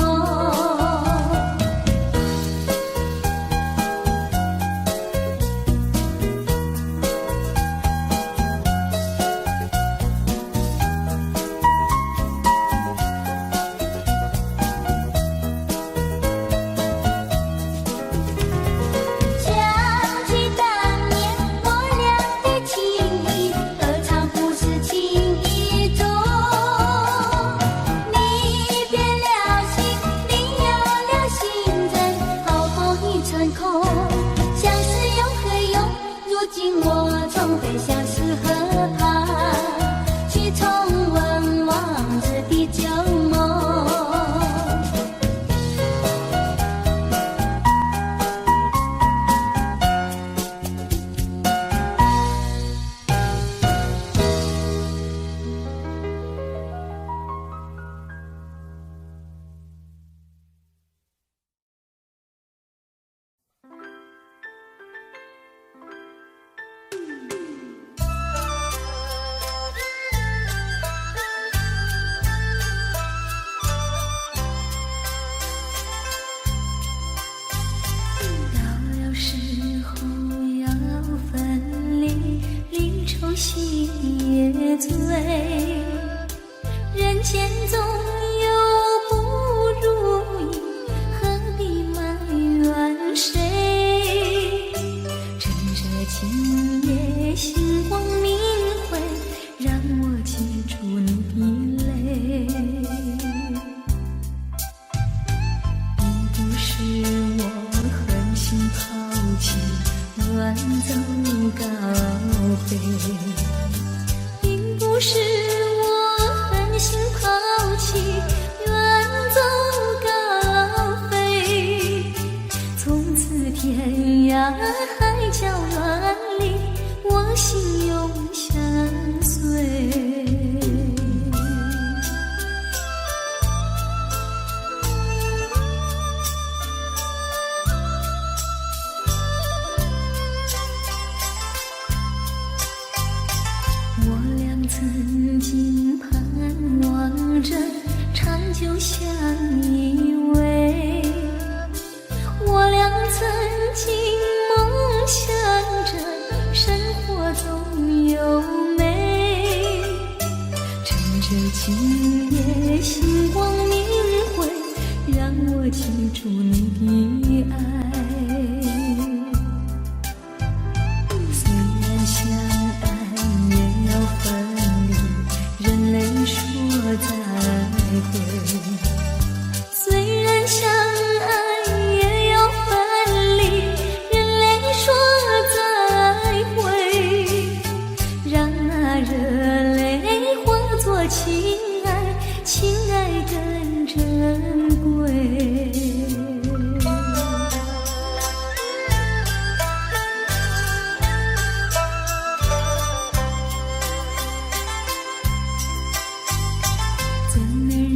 心也醉，人间总有不如意，何必埋怨谁？趁着今夜星光明辉，让我记住你的泪。并不是我狠心抛弃，远走高飞，并不是我狠心抛弃，远走高飞。从此天涯海角远离，我心永相随。曾经盼望着长久相依偎，我俩曾经梦想着生活总有美。趁着今夜星光明辉，让我记住你的爱。虽然相爱也要分，人类说再会，虽然相爱也要分离，人类说再会，让那热泪化作情爱，情爱更珍贵。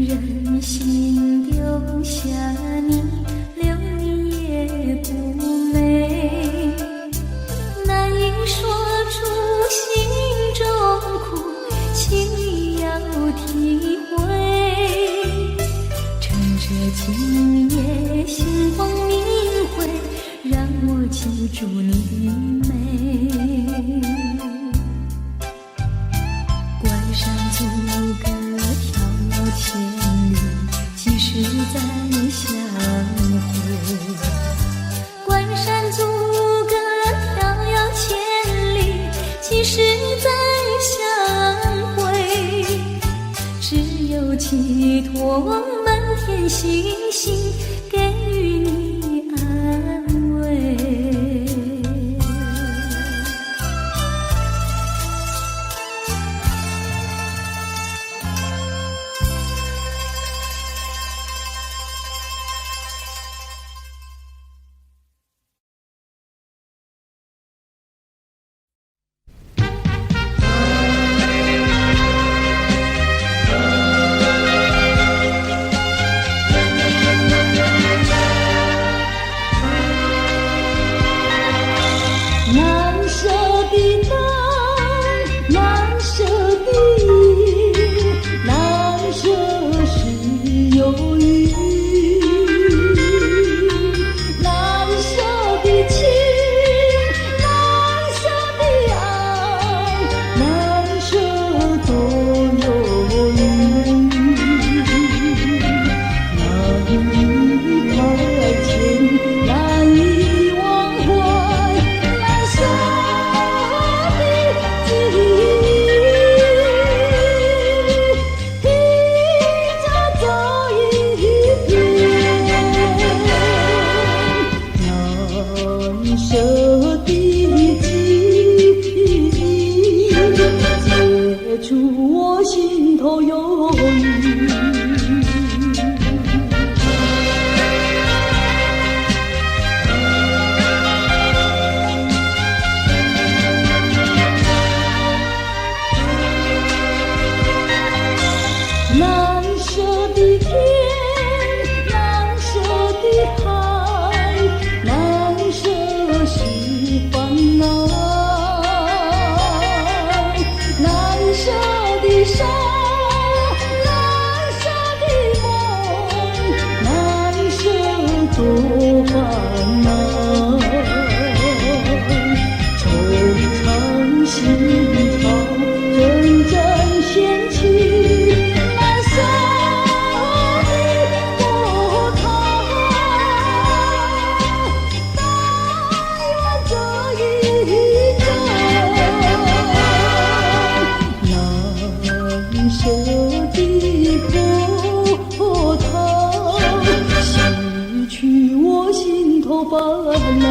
忍心丢下你，留你也不美，难以说出心中苦，请你要体会。趁着今夜星光明辉，让我记住你的美。关上阻隔千里，即使再相会。关山阻隔迢遥千里，即使再相会。只有寄托满天星星，给予你安慰。舍的记忆，解除我心头忧郁。难舍的天，难舍的海，难舍是烦恼，难舍的伤，难舍的梦，难舍多烦恼，惆怅心潮阵阵掀起。舍的波涛，洗去我心头烦恼。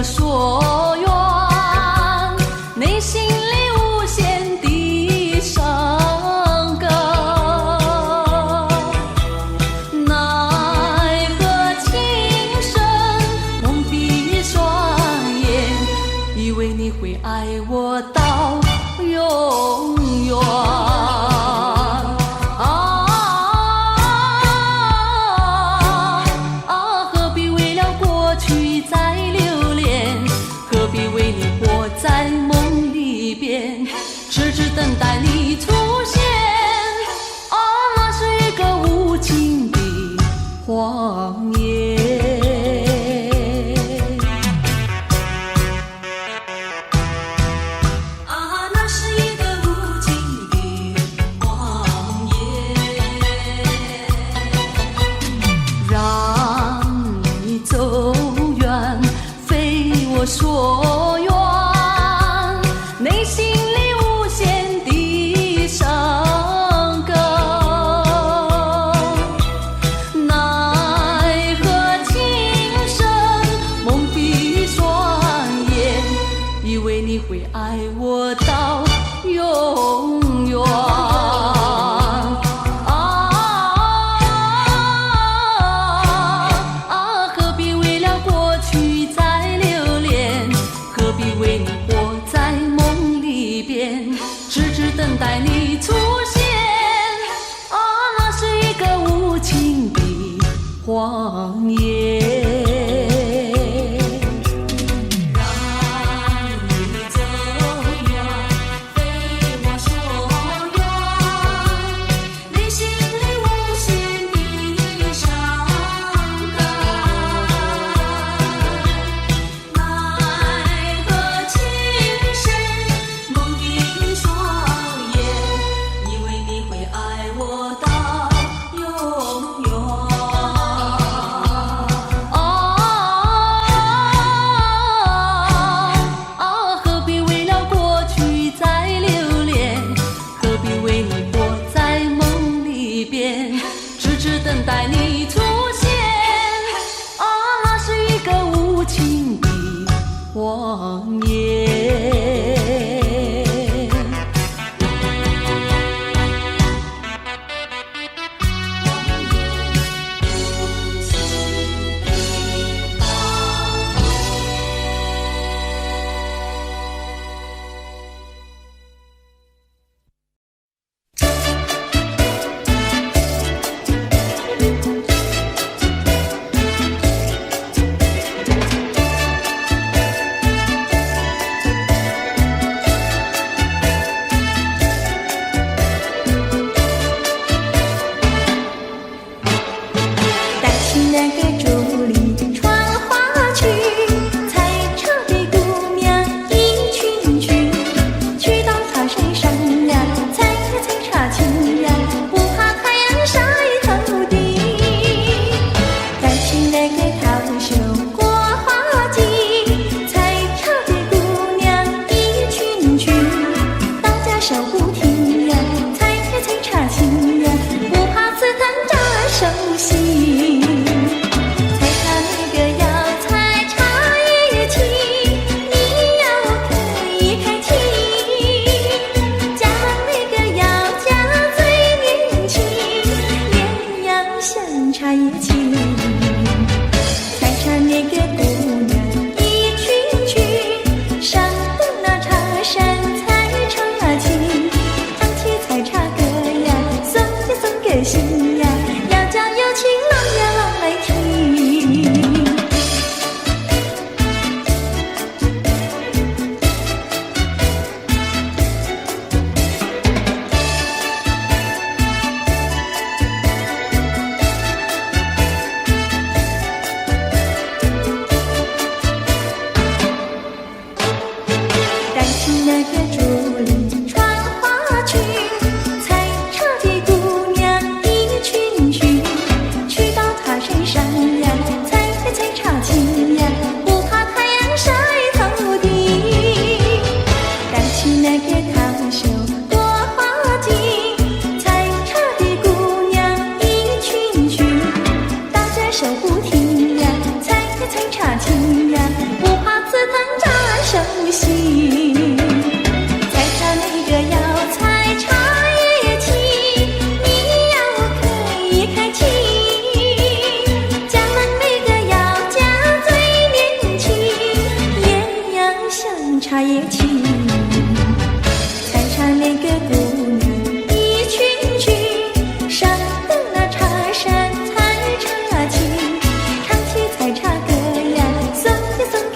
所愿，内心里无限的伤感，奈何情深蒙蔽双眼，以为你会爱我到永远。在梦里边，痴痴等待你出现。啊，那是一个无情的谎言。啊，那是一个无情的谎言，让你走远，非我所愿。内心里无限的伤感，奈何情深蒙蔽双眼，以为你会爱我到永远。何必为了过去再留恋，何必为你活在梦里边，痴痴等待你出现。啊，那是一个无情的谎言。让你走远，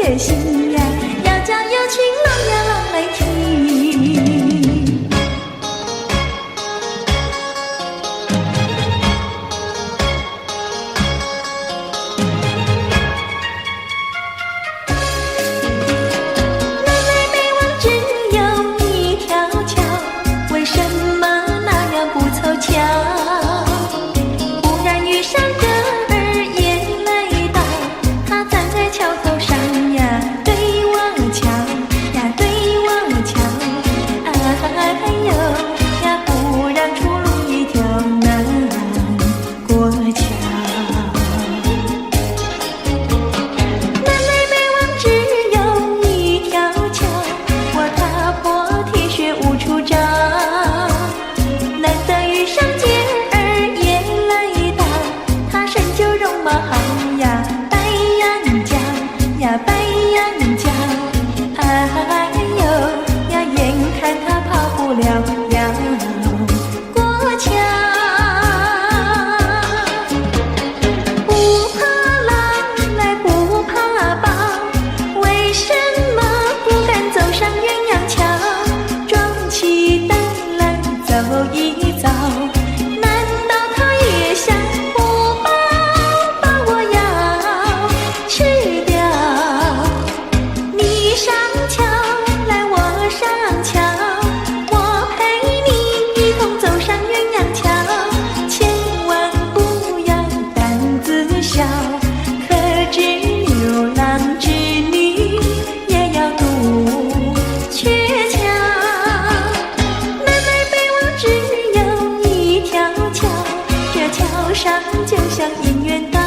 的心呀，要叫有情郎呀郎来听。就像姻缘岛，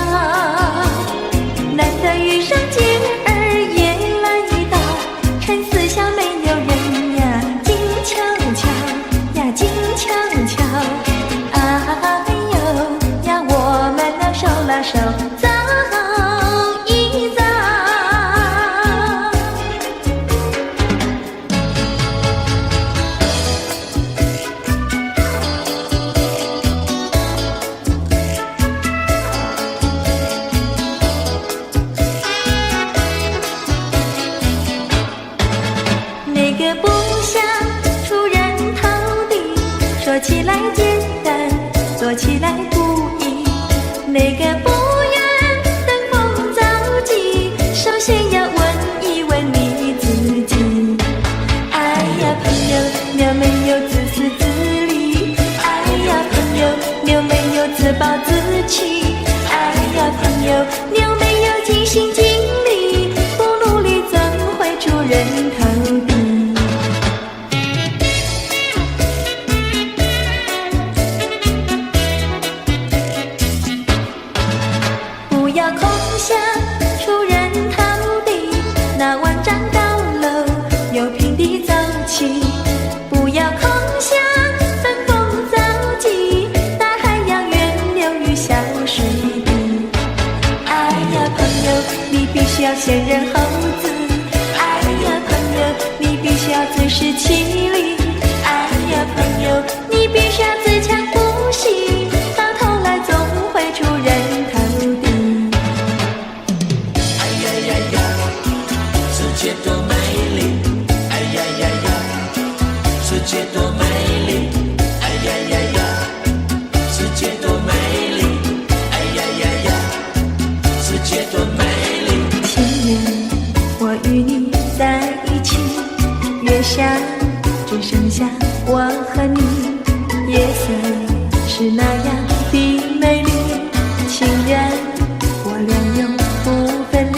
难得遇上姐儿也来到，趁四下没有人呀，静悄悄呀，静悄悄。哎呦呀，我们要手拉手走一走。那个不想出人头地，说起来简单，做起来不易。那个不愿登峰造极，首先要问一问你自己。哎呀朋友，你有没有自私自利？哎呀朋友，你有没有自暴自弃？哎呀朋友，你有没有尽心尽力？不努力怎会出人头地？不要空想出人头地，那万丈高楼由平地走起。不要空想登峰造极，大海要源流于小水滴。哎呀朋友，你必须要先人后子。哎呀朋友，你必须要自食其力。哎呀朋友，你必须要自强不息，到头来总会出人头地。世界多美丽，哎呀呀呀！世界多美丽，哎呀呀呀！世界多美丽，哎呀呀呀！世界多美丽。情人，我与你在一起，月下只剩下我和你，夜色是那样的美丽，情人，我俩永不分离。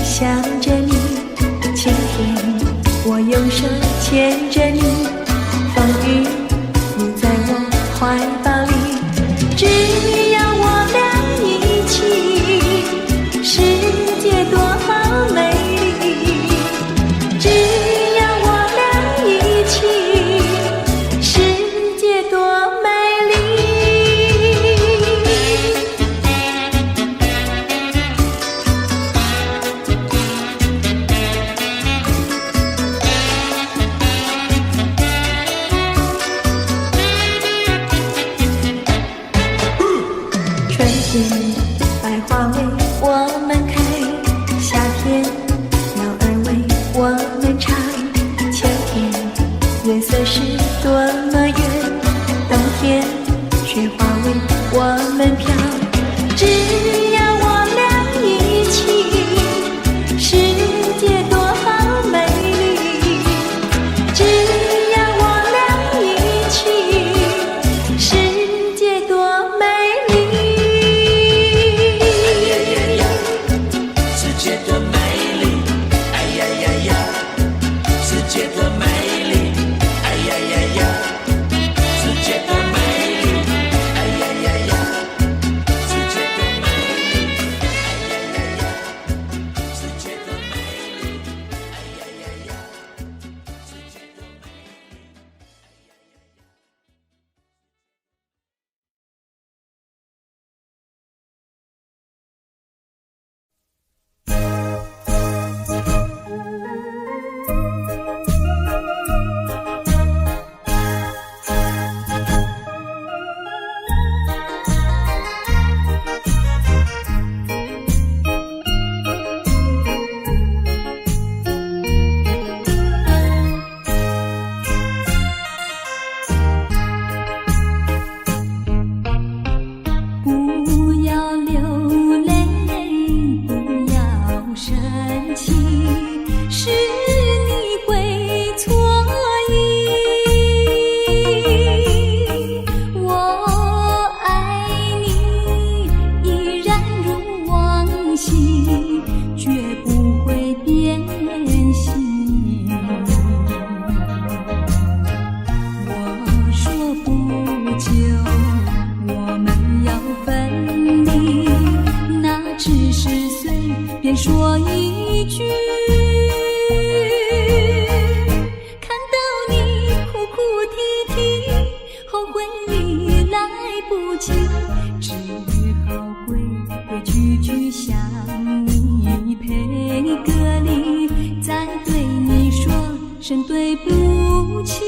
想着你，晴天我用手牵着你，风雨你在我怀抱里，只要我俩一起，世界多美丽，只要颜色是多么远，冬天却化为我们飘。只要我俩一起，世界多好美丽。只要我俩一起，世界多美丽。世界多美丽，哎呀呀呀！世界多美丽，哎呀呀呀！世界多美丽，哎呀呀呀！世界多美丽，哎呀呀呀！世界多美丽，哎呀呀呀！世界多美丽。不要流泪，不要生气，是你会错意。我爱你，依然如往昔，绝不会变心。我说不久我们要分离，那只是随便说一句。看到你哭哭啼啼，后悔已来不及，只好规规矩矩向你赔个礼，再对你说声对不起。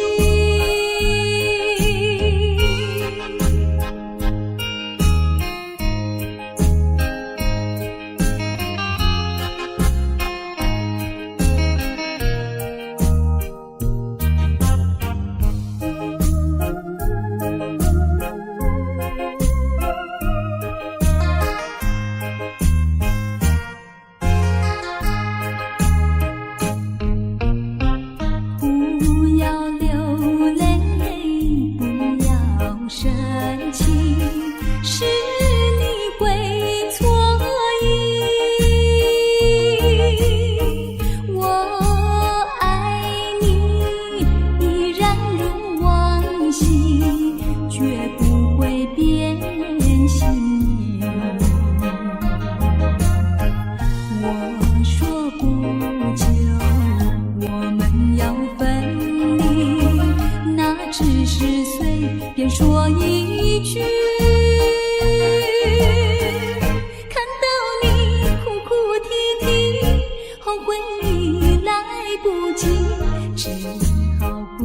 不要流泪，不要生气，是你会错意。我爱你，依然如往昔，绝不会变心。我说不久我们要分离，那只是随便说一句。看到你哭哭啼啼，后悔已来不及，只好规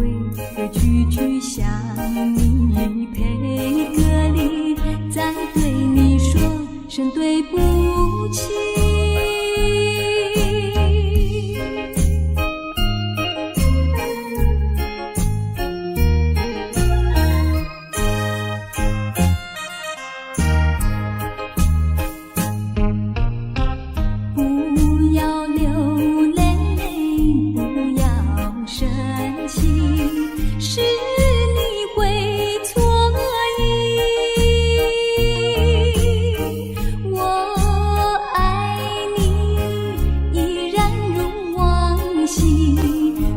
规矩矩向你赔个礼，再对你说声对不起。不要流泪，不要生气，是你会错意。我爱你，依然如往昔，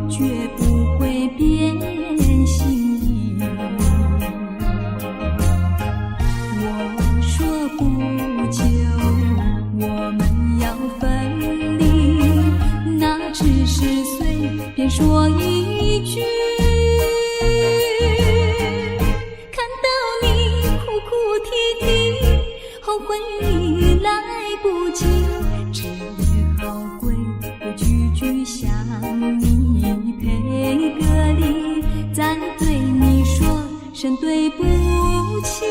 绝不会变心。我说不久我们要分离，那只是随便说一句。看到你哭哭啼啼，后悔已来不及，只好规规矩矩向你赔个礼，再对你说声对不起。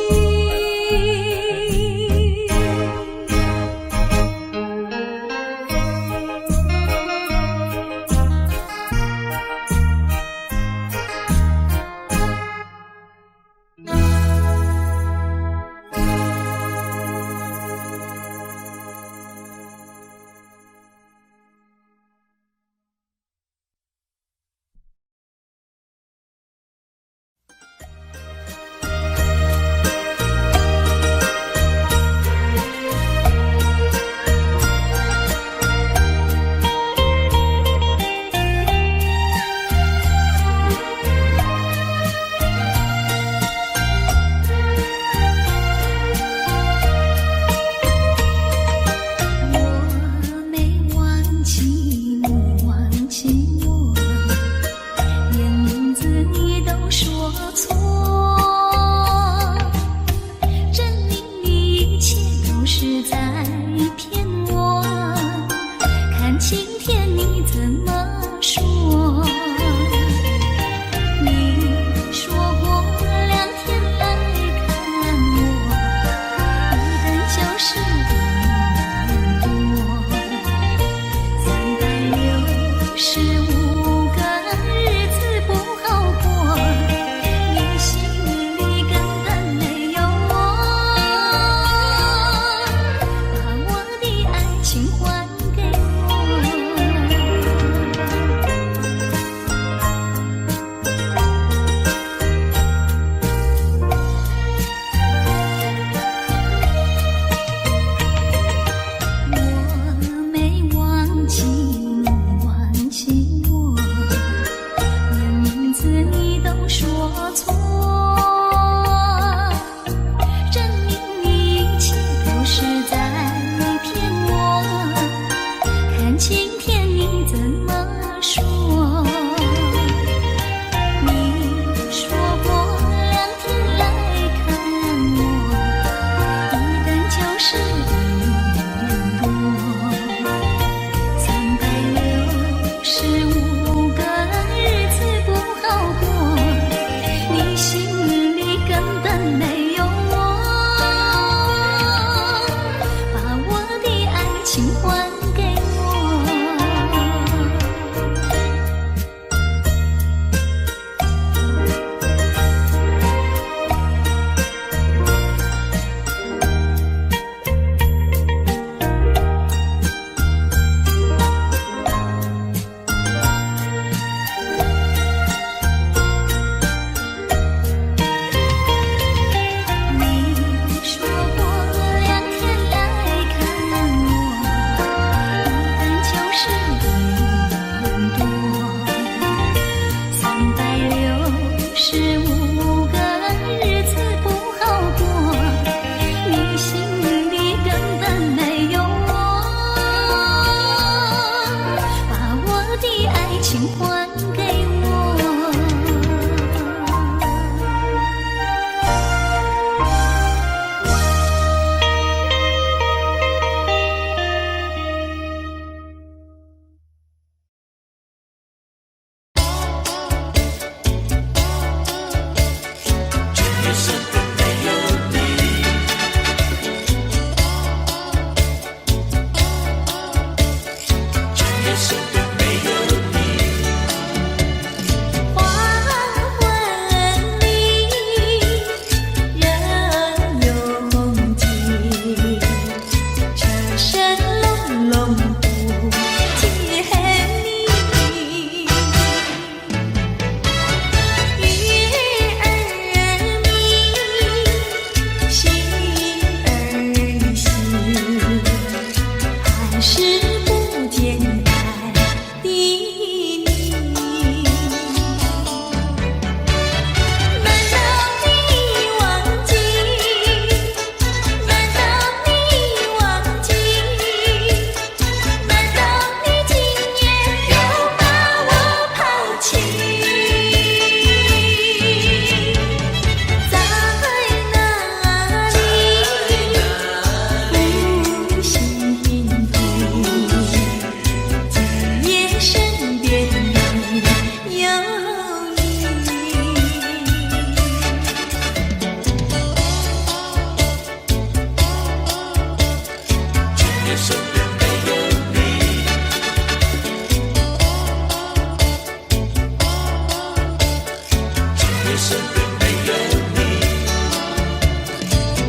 身边没有你。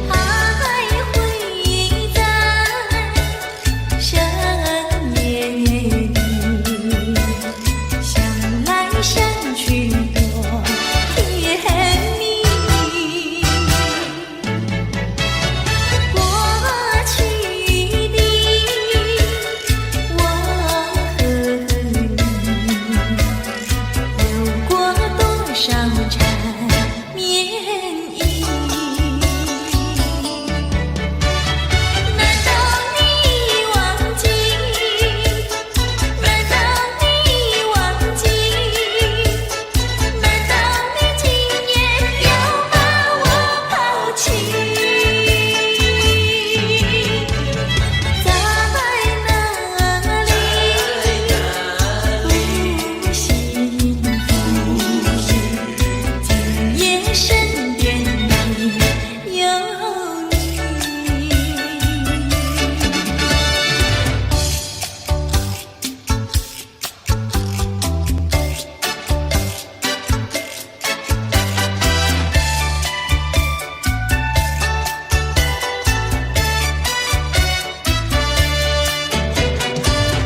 还会在深夜里想来想去多甜蜜。过去的我和你有过多少缠绵意？难道你忘记？难道你忘记？难道你今夜又把我抛弃？在哪里不幸福？今夜身边没有你。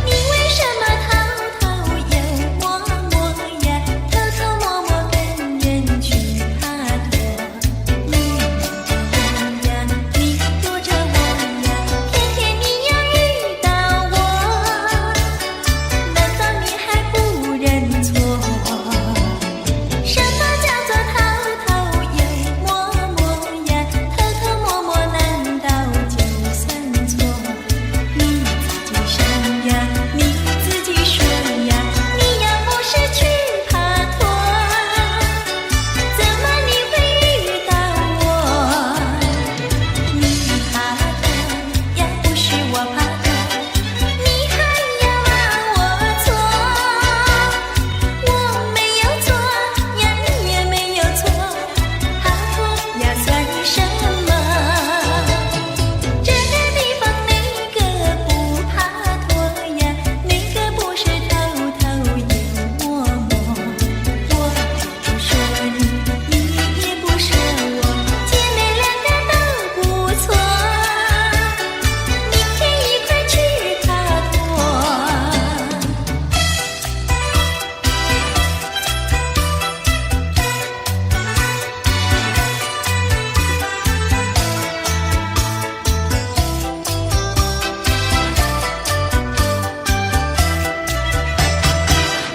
你为什么偷偷又默默呀，偷偷摸摸跟人去爬托？你呀，你躲着我呀，偏偏你要遇到我，难道你还不认错？什么叫做偷偷又默默呀？偷偷摸摸难道就算错？你自己想呀，你自己说呀，你要不是去爬托，怎么你会遇到我？你爬托要不是我爬托，你还要骂我错。我没有错呀，你也没有错，爬托呀算什么？这个地方哪个不爬托呀？哪个不是偷偷又默默？我不说你，你也不说我，姐妹两个都不错，明天一块去爬托。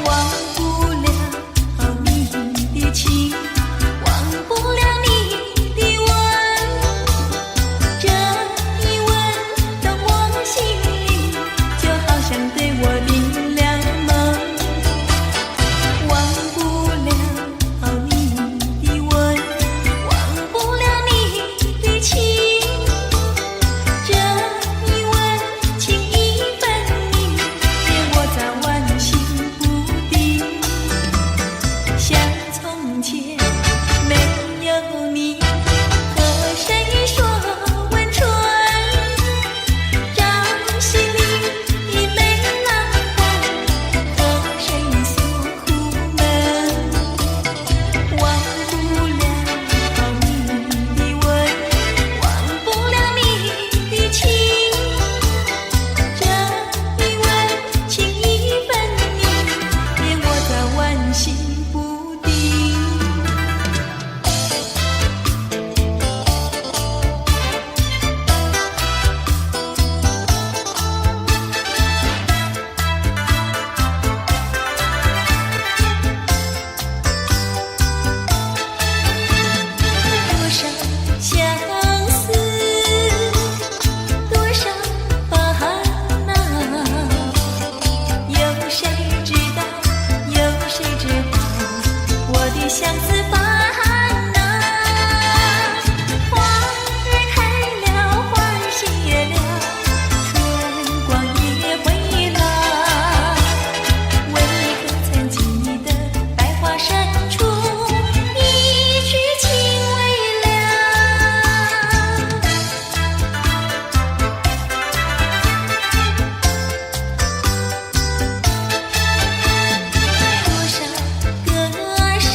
忘不了你的情，忘不了你的吻，这一吻动我心里，就好像对我定了梦。忘不了你的吻，忘不了你的情，这一吻情意分明，连我早晚心不定。像从前没有你，和谁说温存？朝夕里没浪花，和谁诉苦闷？忘不了你的吻，忘不了你的情，这一吻情意分明，连我早晚心不定。多少相思，多少烦恼，有谁知道？有谁知道我的相思烦恼？花儿开了，花儿谢了，春光也回来，为何曾记得百花深处一曲情未了？多少歌声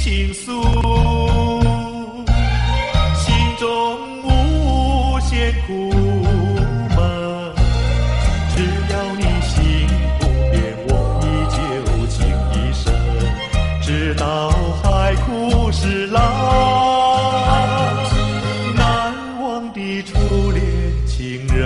倾诉，心中无限苦闷。只要你心不变，我依旧情一生，直到海枯石烂。难忘的初恋情人。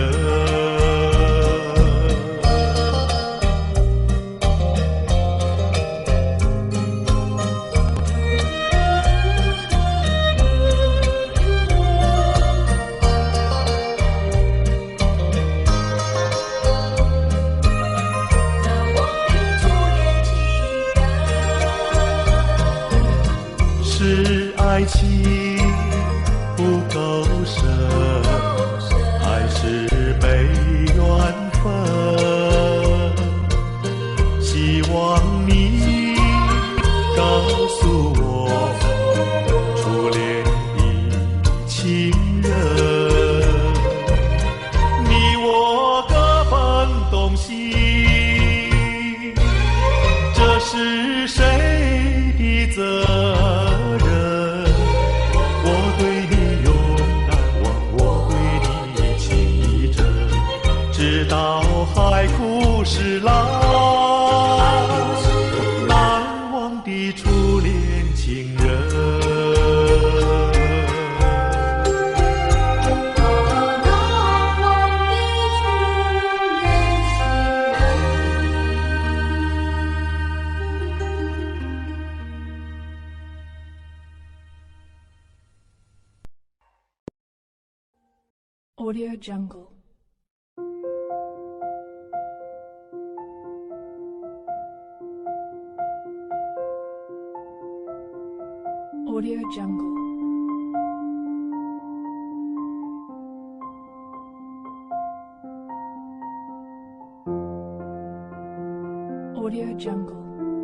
是爱情不够深，还是没缘分？希望你告诉我，初恋的情人，你我各分东西，这是谁的责任？我对你永难忘，我对你情意真，直到海枯石烂。难忘的初恋情人。Audio Jungle. Audio Jungle. Audio Jungle.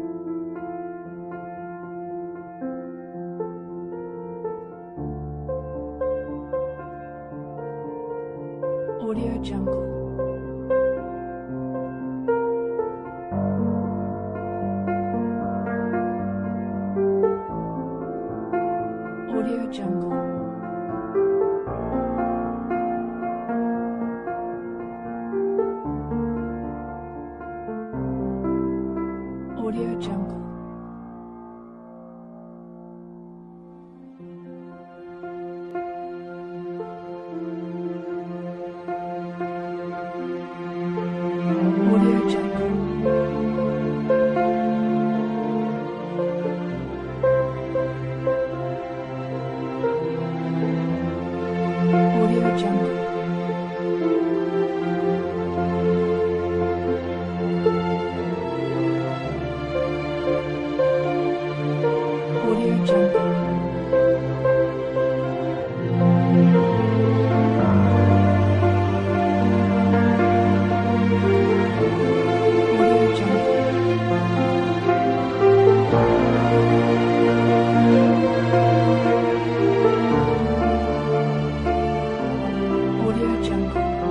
Audio Jungle. Audio Jungle. Audio Jungle. Audio Jungle. Audio Jungle. Audio Jungle. Audio Jungle. Audio Jungle.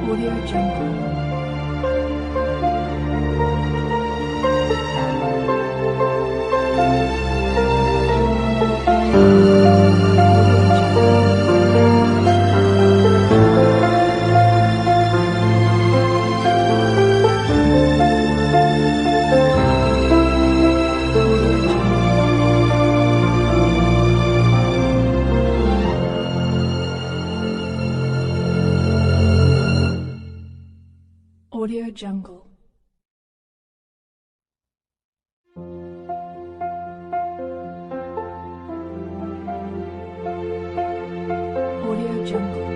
Audio Jungle. Audio Jungle. Audio Jungle.